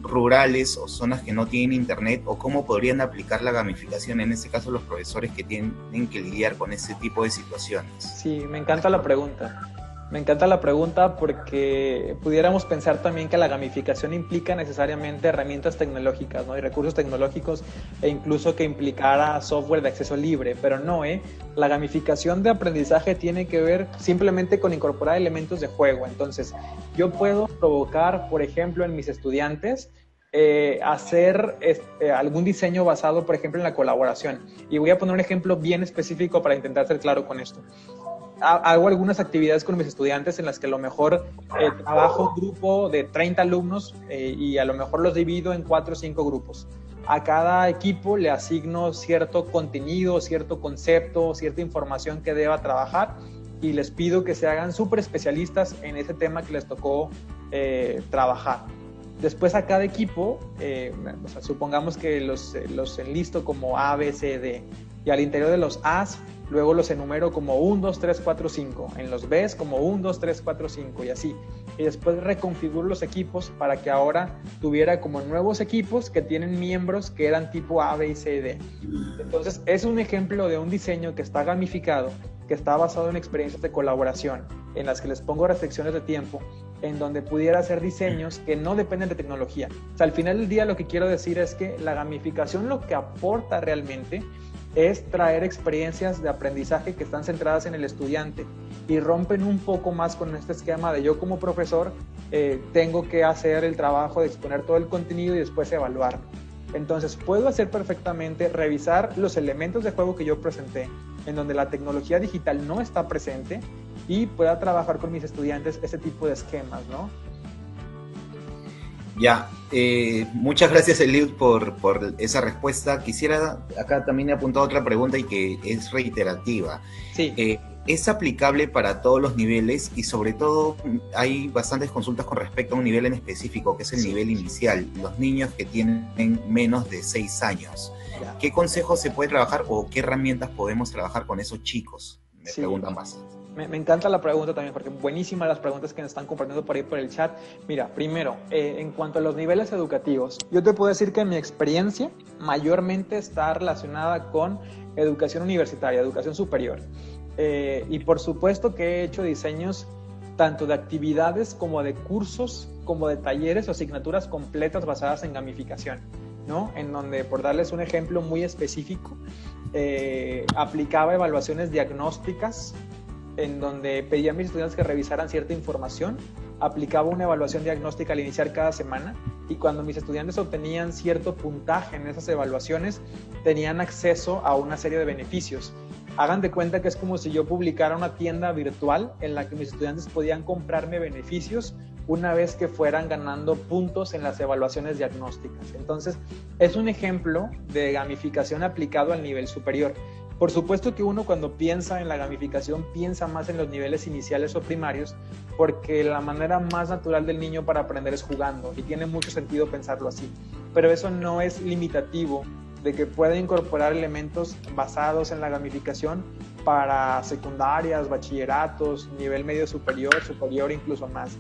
rurales o zonas que no tienen internet? ¿O cómo podrían aplicar la gamificación, en este caso los profesores que tienen que lidiar con ese tipo de situaciones? Sí, me encanta la pregunta. Me encanta la pregunta porque pudiéramos pensar también que la gamificación implica necesariamente herramientas tecnológicas, ¿no? Y recursos tecnológicos, e incluso que implicara software de acceso libre, pero no, la gamificación de aprendizaje tiene que ver simplemente con incorporar elementos de juego. Entonces, yo puedo provocar, por ejemplo, en mis estudiantes, hacer algún diseño basado, por ejemplo, en la colaboración. Y voy a poner un ejemplo bien específico para intentar ser claro con esto. Hago algunas actividades con mis estudiantes en las que a lo mejor trabajo un grupo de 30 alumnos y a lo mejor los divido en 4 o 5 grupos. A cada equipo le asigno cierto contenido, cierto concepto, cierta información que deba trabajar y les pido que se hagan súper especialistas en ese tema que les tocó trabajar. Después a cada equipo, o sea, supongamos que los enlisto como A, B, C, D, y al interior de los A's luego los enumero como 1, 2, 3, 4, 5, en los B's como 1, 2, 3, 4, 5 y así. Y después reconfiguro los equipos para que ahora tuviera como nuevos equipos que tienen miembros que eran tipo A, B y C, D. Entonces es un ejemplo de un diseño que está gamificado, que está basado en experiencias de colaboración, en las que les pongo restricciones de tiempo, en donde pudiera hacer diseños que no dependen de tecnología. O sea, al final del día lo que quiero decir es que la gamificación lo que aporta realmente es traer experiencias de aprendizaje que están centradas en el estudiante y rompen un poco más con este esquema de yo como profesor tengo que hacer el trabajo de exponer todo el contenido y después evaluarlo. Entonces puedo hacer perfectamente, revisar los elementos de juego que yo presenté, en donde la tecnología digital no está presente, y pueda trabajar con mis estudiantes ese tipo de esquemas, ¿no? Ya, muchas gracias Eliud por esa respuesta. Quisiera, acá también he apuntado otra pregunta y que es reiterativa. Sí. ¿Es aplicable para todos los niveles? Y sobre todo hay bastantes consultas con respecto a un nivel en específico, que es el nivel inicial, los niños que tienen menos de 6 años. Ya. ¿Qué consejos se puede trabajar o qué herramientas podemos trabajar con esos chicos? Me Sí. preguntan más. Me encanta la pregunta también, porque buenísimas las preguntas que nos están compartiendo por ahí por el chat. Mira, primero, en cuanto a los niveles educativos, yo te puedo decir que mi experiencia mayormente está relacionada con educación universitaria, educación superior. Y por supuesto que he hecho diseños tanto de actividades como de cursos, como de talleres o asignaturas completas basadas en gamificación, ¿no? En donde, por darles un ejemplo muy específico, aplicaba evaluaciones diagnósticas en donde pedía a mis estudiantes que revisaran cierta información, aplicaba una evaluación diagnóstica al iniciar cada semana, y cuando mis estudiantes obtenían cierto puntaje en esas evaluaciones, tenían acceso a una serie de beneficios. Hagan de cuenta que es como si yo publicara una tienda virtual en la que mis estudiantes podían comprarme beneficios una vez que fueran ganando puntos en las evaluaciones diagnósticas. Entonces, es un ejemplo de gamificación aplicado al nivel superior. Por supuesto que uno, cuando piensa en la gamificación, piensa más en los niveles iniciales o primarios, porque la manera más natural del niño para aprender es jugando, y tiene mucho sentido pensarlo así. Pero eso no es limitativo de que pueda incorporar elementos basados en la gamificación para secundarias, bachilleratos, nivel medio superior, superior incluso más.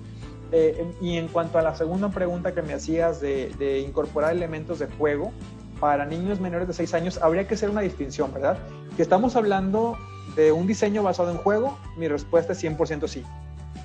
Y en cuanto a la segunda pregunta que me hacías de incorporar elementos de juego para niños menores de 6 años, habría que hacer una distinción, ¿verdad? Que estamos hablando de un diseño basado en juego, mi respuesta es 100% sí.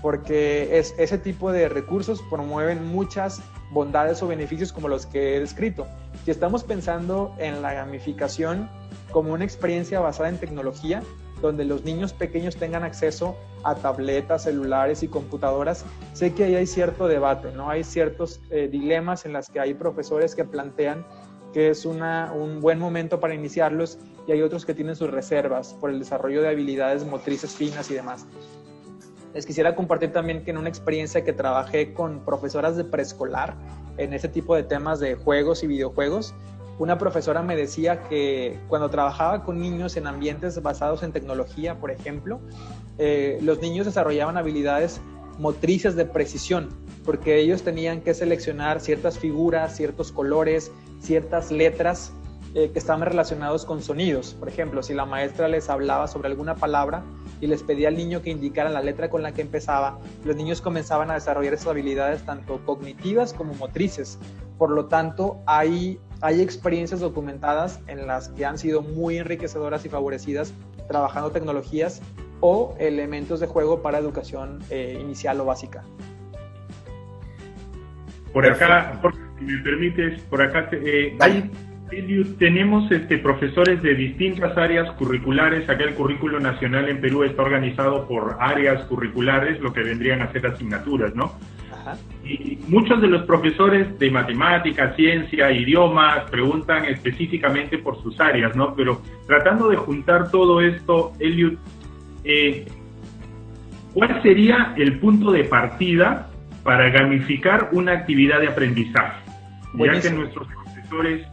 porque ese tipo de recursos promueven muchas bondades o beneficios como los que he descrito. Si estamos pensando en la gamificación como una experiencia basada en tecnología, donde los niños pequeños tengan acceso a tabletas, celulares y computadoras, sé que ahí hay cierto debate, ¿no? Hay ciertos dilemas en los que hay profesores que plantean que es un buen momento para iniciarlos, y hay otros que tienen sus reservas por el desarrollo de habilidades motrices finas y demás. Les quisiera compartir también que en una experiencia que trabajé con profesoras de preescolar en ese tipo de temas de juegos y videojuegos, una profesora me decía que cuando trabajaba con niños en ambientes basados en tecnología, por ejemplo, los niños desarrollaban habilidades motrices de precisión, porque ellos tenían que seleccionar ciertas figuras, ciertos colores, ciertas letras que estaban relacionados con sonidos. Por ejemplo, si la maestra les hablaba sobre alguna palabra y les pedía al niño que indicara la letra con la que empezaba, los niños comenzaban a desarrollar esas habilidades tanto cognitivas como motrices. Por lo tanto, hay experiencias documentadas en las que han sido muy enriquecedoras y favorecidas trabajando tecnologías o elementos de juego para educación inicial o básica. Por acá, si me permites, por acá tenemos profesores de distintas áreas curriculares. Acá el currículo nacional en Perú está organizado por áreas curriculares, lo que vendrían a ser asignaturas, ¿no? Ajá. Y muchos de los profesores de matemáticas, ciencia, idiomas, preguntan específicamente por sus áreas, ¿no? Pero tratando de juntar todo esto, Eliud, ¿cuál sería el punto de partida para gamificar una actividad de aprendizaje? Buenísimo. Ya que nuestros profesores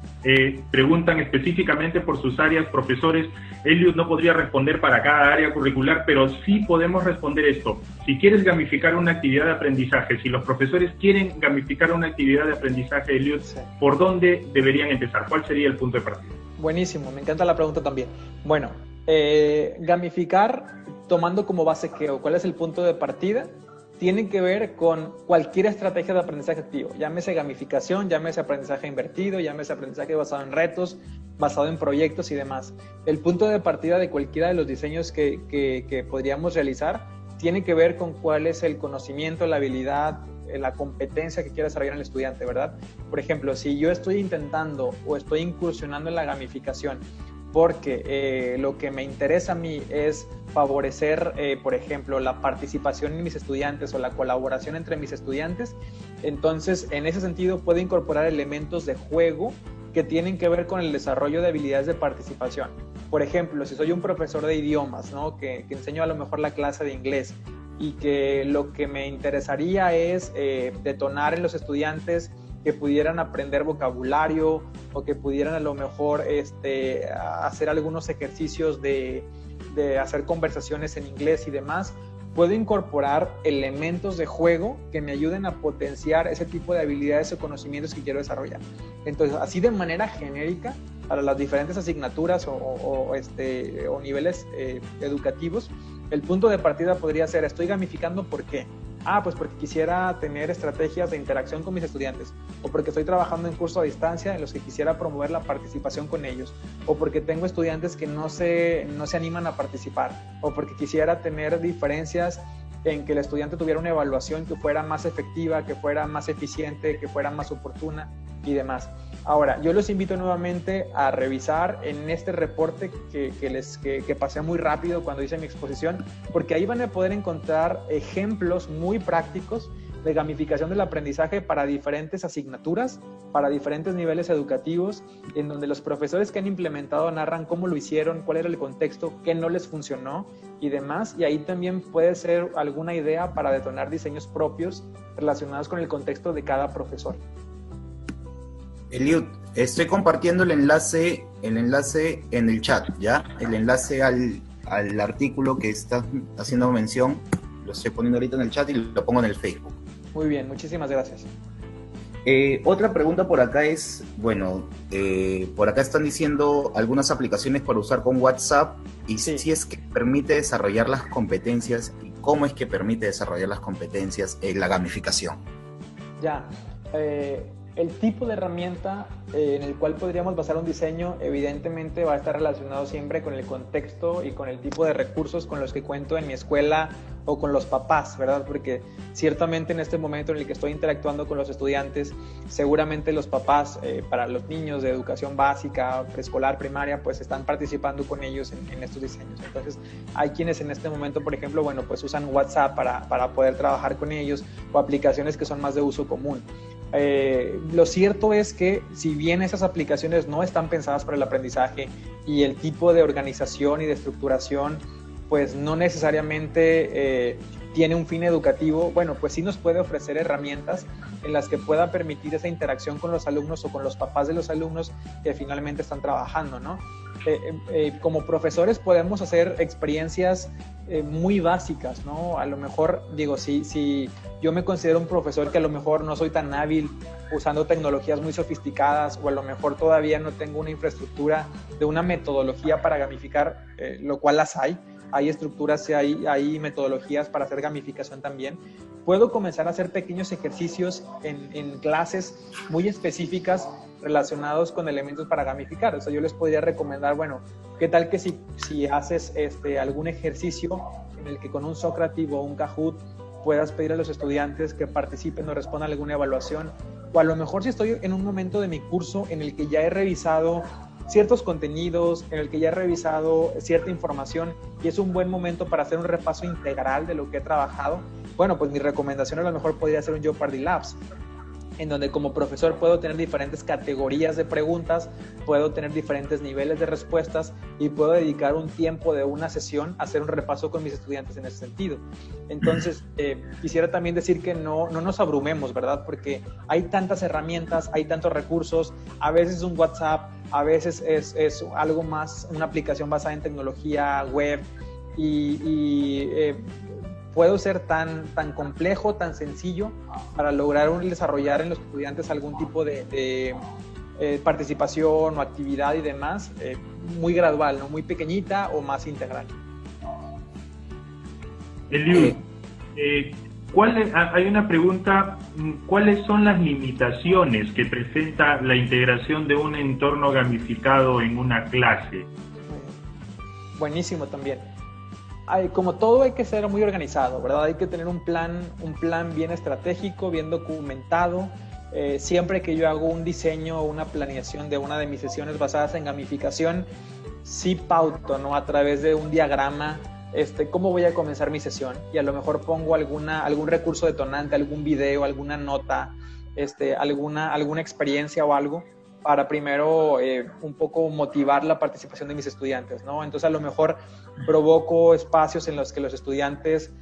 preguntan específicamente por sus áreas, profesores, Eliud no podría responder para cada área curricular, pero sí podemos responder esto. Si quieres gamificar una actividad de aprendizaje, si los profesores quieren gamificar una actividad de aprendizaje, Eliud, sí, ¿por dónde deberían empezar? ¿Cuál sería el punto de partida? Buenísimo, me encanta la pregunta también. Bueno, gamificar tomando como base ¿cuál es el punto de partida? Tiene que ver con cualquier estrategia de aprendizaje activo, llámese gamificación, llámese aprendizaje invertido, llámese aprendizaje basado en retos, basado en proyectos y demás. El punto de partida de cualquiera de los diseños que podríamos realizar tiene que ver con cuál es el conocimiento, la habilidad, la competencia que quiere desarrollar el estudiante, ¿verdad? Por ejemplo, si yo estoy intentando o estoy incursionando en la gamificación porque lo que me interesa a mí es favorecer, por ejemplo, la participación en mis estudiantes o la colaboración entre mis estudiantes, entonces en ese sentido puedo incorporar elementos de juego que tienen que ver con el desarrollo de habilidades de participación. Por ejemplo, si soy un profesor de idiomas, ¿no? que enseño a lo mejor la clase de inglés y que lo que me interesaría es detonar en los estudiantes que pudieran aprender vocabulario o que pudieran a lo mejor hacer algunos ejercicios de hacer conversaciones en inglés y demás, puedo incorporar elementos de juego que me ayuden a potenciar ese tipo de habilidades o conocimientos que quiero desarrollar. Entonces, así de manera genérica, para las diferentes asignaturas o niveles educativos, el punto de partida podría ser, estoy gamificando, ¿por qué? Pues porque quisiera tener estrategias de interacción con mis estudiantes, o porque estoy trabajando en curso a distancia en los que quisiera promover la participación con ellos, o porque tengo estudiantes que no se animan a participar, o porque quisiera tener diferencias en que el estudiante tuviera una evaluación que fuera más efectiva, que fuera más eficiente, que fuera más oportuna y demás. Ahora, yo los invito nuevamente a revisar en este reporte que pasé muy rápido cuando hice mi exposición, porque ahí van a poder encontrar ejemplos muy prácticos de gamificación del aprendizaje para diferentes asignaturas, para diferentes niveles educativos, en donde los profesores que han implementado narran cómo lo hicieron, cuál era el contexto, qué no les funcionó y demás, y ahí también puede ser alguna idea para detonar diseños propios relacionados con el contexto de cada profesor. Eliud, estoy compartiendo el enlace en el chat, ¿ya? El enlace al artículo que estás haciendo mención, lo estoy poniendo ahorita en el chat y lo pongo en el Facebook. Muy bien, muchísimas gracias. Otra pregunta por acá es, por acá están diciendo algunas aplicaciones para usar con WhatsApp y sí, si es que permite desarrollar las competencias y cómo es que permite desarrollar las competencias en la gamificación. Ya, El tipo de herramienta en el cual podríamos basar un diseño evidentemente va a estar relacionado siempre con el contexto y con el tipo de recursos con los que cuento en mi escuela o con los papás, ¿verdad? Porque ciertamente en este momento en el que estoy interactuando con los estudiantes, seguramente los papás para los niños de educación básica, preescolar, primaria, pues están participando con ellos en estos diseños. Entonces hay quienes en este momento, por ejemplo, bueno, pues usan WhatsApp para poder trabajar con ellos o aplicaciones que son más de uso común. Lo cierto es que si bien esas aplicaciones no están pensadas para el aprendizaje y el tipo de organización y de estructuración pues no necesariamente tiene un fin educativo, bueno, pues sí nos puede ofrecer herramientas en las que pueda permitir esa interacción con los alumnos o con los papás de los alumnos que finalmente están trabajando, ¿no? Como profesores podemos hacer experiencias muy básicas, ¿no? A lo mejor, digo, si yo me considero un profesor que a lo mejor no soy tan hábil usando tecnologías muy sofisticadas o a lo mejor todavía no tengo una infraestructura de una metodología para gamificar, lo cual las hay estructuras y hay metodologías para hacer gamificación también. Puedo comenzar a hacer pequeños ejercicios en clases muy específicas relacionados con elementos para gamificar. O sea, yo les podría recomendar, bueno, ¿qué tal que si haces algún ejercicio en el que con un Socrative o un Kahoot puedas pedir a los estudiantes que participen o respondan a alguna evaluación? O a lo mejor si estoy en un momento de mi curso en el que ya he revisado ciertos contenidos, en el que ya he revisado cierta información y es un buen momento para hacer un repaso integral de lo que he trabajado, bueno, pues mi recomendación a lo mejor podría ser un Jeopardy Labs, en donde como profesor puedo tener diferentes categorías de preguntas, puedo tener diferentes niveles de respuestas y puedo dedicar un tiempo de una sesión a hacer un repaso con mis estudiantes en ese sentido. Entonces, quisiera también decir que no nos abrumemos, ¿verdad? Porque hay tantas herramientas, hay tantos recursos, a veces un WhatsApp, a veces es algo más, una aplicación basada en tecnología web puedo ser tan complejo, tan sencillo para lograr desarrollar en los estudiantes algún tipo de participación o actividad y demás, muy gradual, ¿no? Muy pequeñita o más integral. Eliud, hay una pregunta, ¿cuáles son las limitaciones que presenta la integración de un entorno gamificado en una clase? Buenísimo también. Como todo hay que ser muy organizado, ¿verdad? Hay que tener un plan bien estratégico, bien documentado. Siempre que yo hago un diseño o una planeación de una de mis sesiones basadas en gamificación, sí pauto, ¿no? A través de un diagrama, cómo voy a comenzar mi sesión. Y a lo mejor pongo algún recurso detonante, algún video, alguna nota, alguna experiencia o algo, para primero un poco motivar la participación de mis estudiantes, ¿no? Entonces a lo mejor provoco espacios en los que los estudiantes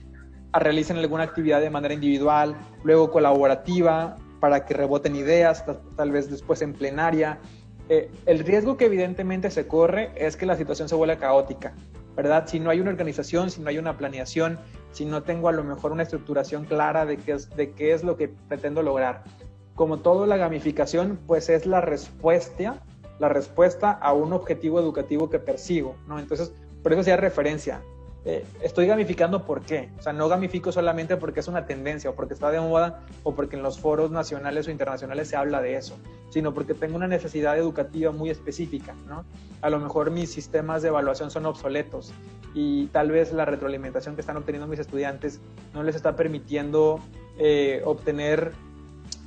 realicen alguna actividad de manera individual, luego colaborativa, para que reboten ideas, tal vez después en plenaria. El riesgo que evidentemente se corre es que la situación se vuelva caótica, ¿verdad? Si no hay una organización, si no hay una planeación, si no tengo a lo mejor una estructuración clara de qué es lo que pretendo lograr. Como todo, la gamificación pues es la respuesta a un objetivo educativo que persigo, ¿no? Entonces, por eso hacía referencia. Estoy gamificando, ¿por qué? O sea, no gamifico solamente porque es una tendencia o porque está de moda o porque en los foros nacionales o internacionales se habla de eso, sino porque tengo una necesidad educativa muy específica, ¿no? A lo mejor mis sistemas de evaluación son obsoletos y tal vez la retroalimentación que están obteniendo mis estudiantes no les está permitiendo obtener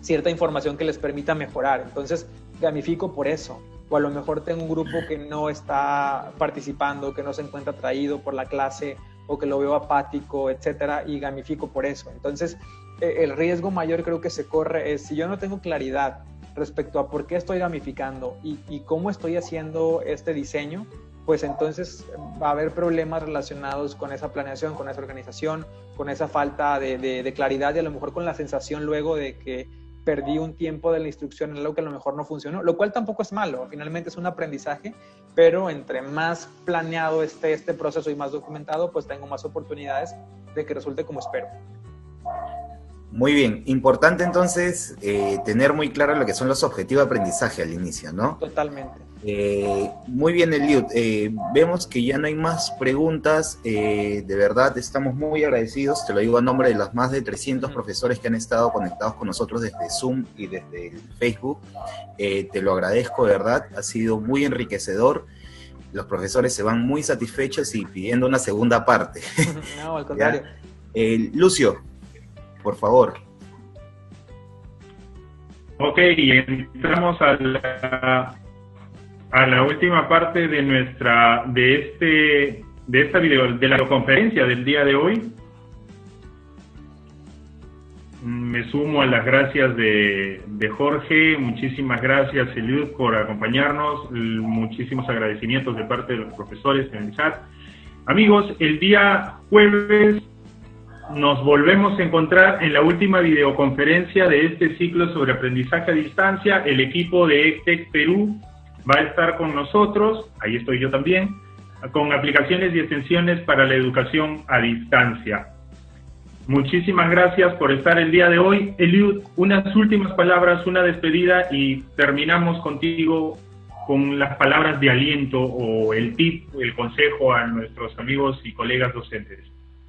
cierta información que les permita mejorar. Entonces, gamifico por eso. O a lo mejor tengo un grupo que no está participando, que no se encuentra atraído por la clase o que lo veo apático, etcétera, y gamifico por eso. Entonces, el riesgo mayor creo que se corre es si yo no tengo claridad respecto a por qué estoy gamificando y cómo estoy haciendo este diseño, pues entonces va a haber problemas relacionados con esa planeación, con esa organización, con esa falta de claridad y a lo mejor con la sensación luego de que perdí un tiempo de la instrucción en algo que a lo mejor no funcionó, lo cual tampoco es malo, finalmente es un aprendizaje, pero entre más planeado esté este proceso y más documentado, pues tengo más oportunidades de que resulte como espero. Muy bien, importante entonces tener muy claro lo que son los objetivos de aprendizaje al inicio, ¿no? Totalmente. Muy bien, Eliud. Vemos que ya no hay más preguntas. De verdad, estamos muy agradecidos. Te lo digo a nombre de los más de 300 profesores que han estado conectados con nosotros desde Zoom y desde el Facebook. Te lo agradezco, de verdad. Ha sido muy enriquecedor. Los profesores se van muy satisfechos y pidiendo una segunda parte. No, al contrario. Lucio, por favor. Ok, entramos a la última parte de esta videoconferencia del día de hoy. Me sumo a las gracias de Jorge. Muchísimas gracias, Eliud, por acompañarnos. Muchísimos agradecimientos de parte de los profesores en el chat. Amigos, el día jueves nos volvemos a encontrar en la última videoconferencia de este ciclo sobre aprendizaje a distancia. El equipo de ECTEC Perú va a estar con nosotros, ahí estoy yo también, con aplicaciones y extensiones para la educación a distancia. Muchísimas gracias por estar el día de hoy. Eliud, unas últimas palabras, una despedida y terminamos contigo con las palabras de aliento o el tip, el consejo a nuestros amigos y colegas docentes.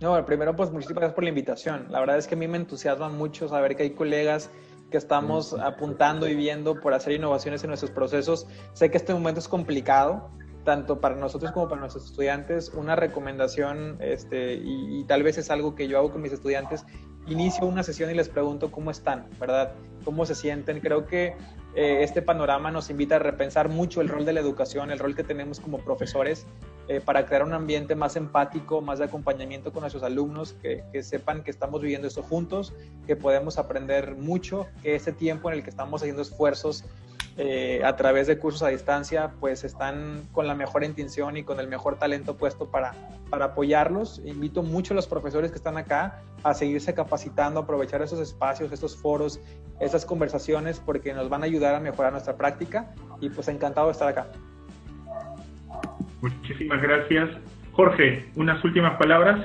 No, primero pues muchísimas gracias por la invitación. La verdad es que a mí me entusiasma mucho saber que hay colegas que estamos apuntando y viendo por hacer innovaciones en nuestros procesos. Sé que este momento es complicado, tanto para nosotros como para nuestros estudiantes. Una recomendación, y tal vez es algo que yo hago con mis estudiantes, inicio una sesión y les pregunto cómo están, ¿verdad? ¿Cómo se sienten? Creo que este panorama nos invita a repensar mucho el rol de la educación, el rol que tenemos como profesores, para crear un ambiente más empático, más de acompañamiento con nuestros alumnos, que sepan que estamos viviendo esto juntos, que podemos aprender mucho, que este tiempo en el que estamos haciendo esfuerzos a través de cursos a distancia, pues están con la mejor intención y con el mejor talento puesto para apoyarlos. Invito mucho a los profesores que están acá a seguirse capacitando, a aprovechar esos espacios, estos foros, esas conversaciones, porque nos van a ayudar a mejorar nuestra práctica, y pues encantado de estar acá. Muchísimas gracias. Jorge, unas últimas palabras.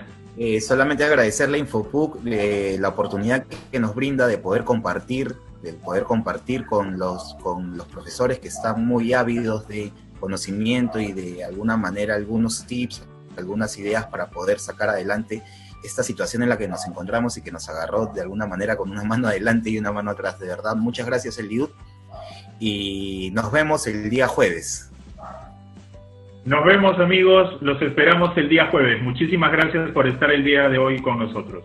Solamente agradecerle a Infopuc la oportunidad que nos brinda de poder compartir con los profesores que están muy ávidos de conocimiento y de alguna manera algunos tips, algunas ideas para poder sacar adelante esta situación en la que nos encontramos y que nos agarró de alguna manera con una mano adelante y una mano atrás. De verdad, muchas gracias, Eliud, y nos vemos el día jueves. Nos vemos, amigos, los esperamos el día jueves. Muchísimas gracias por estar el día de hoy con nosotros.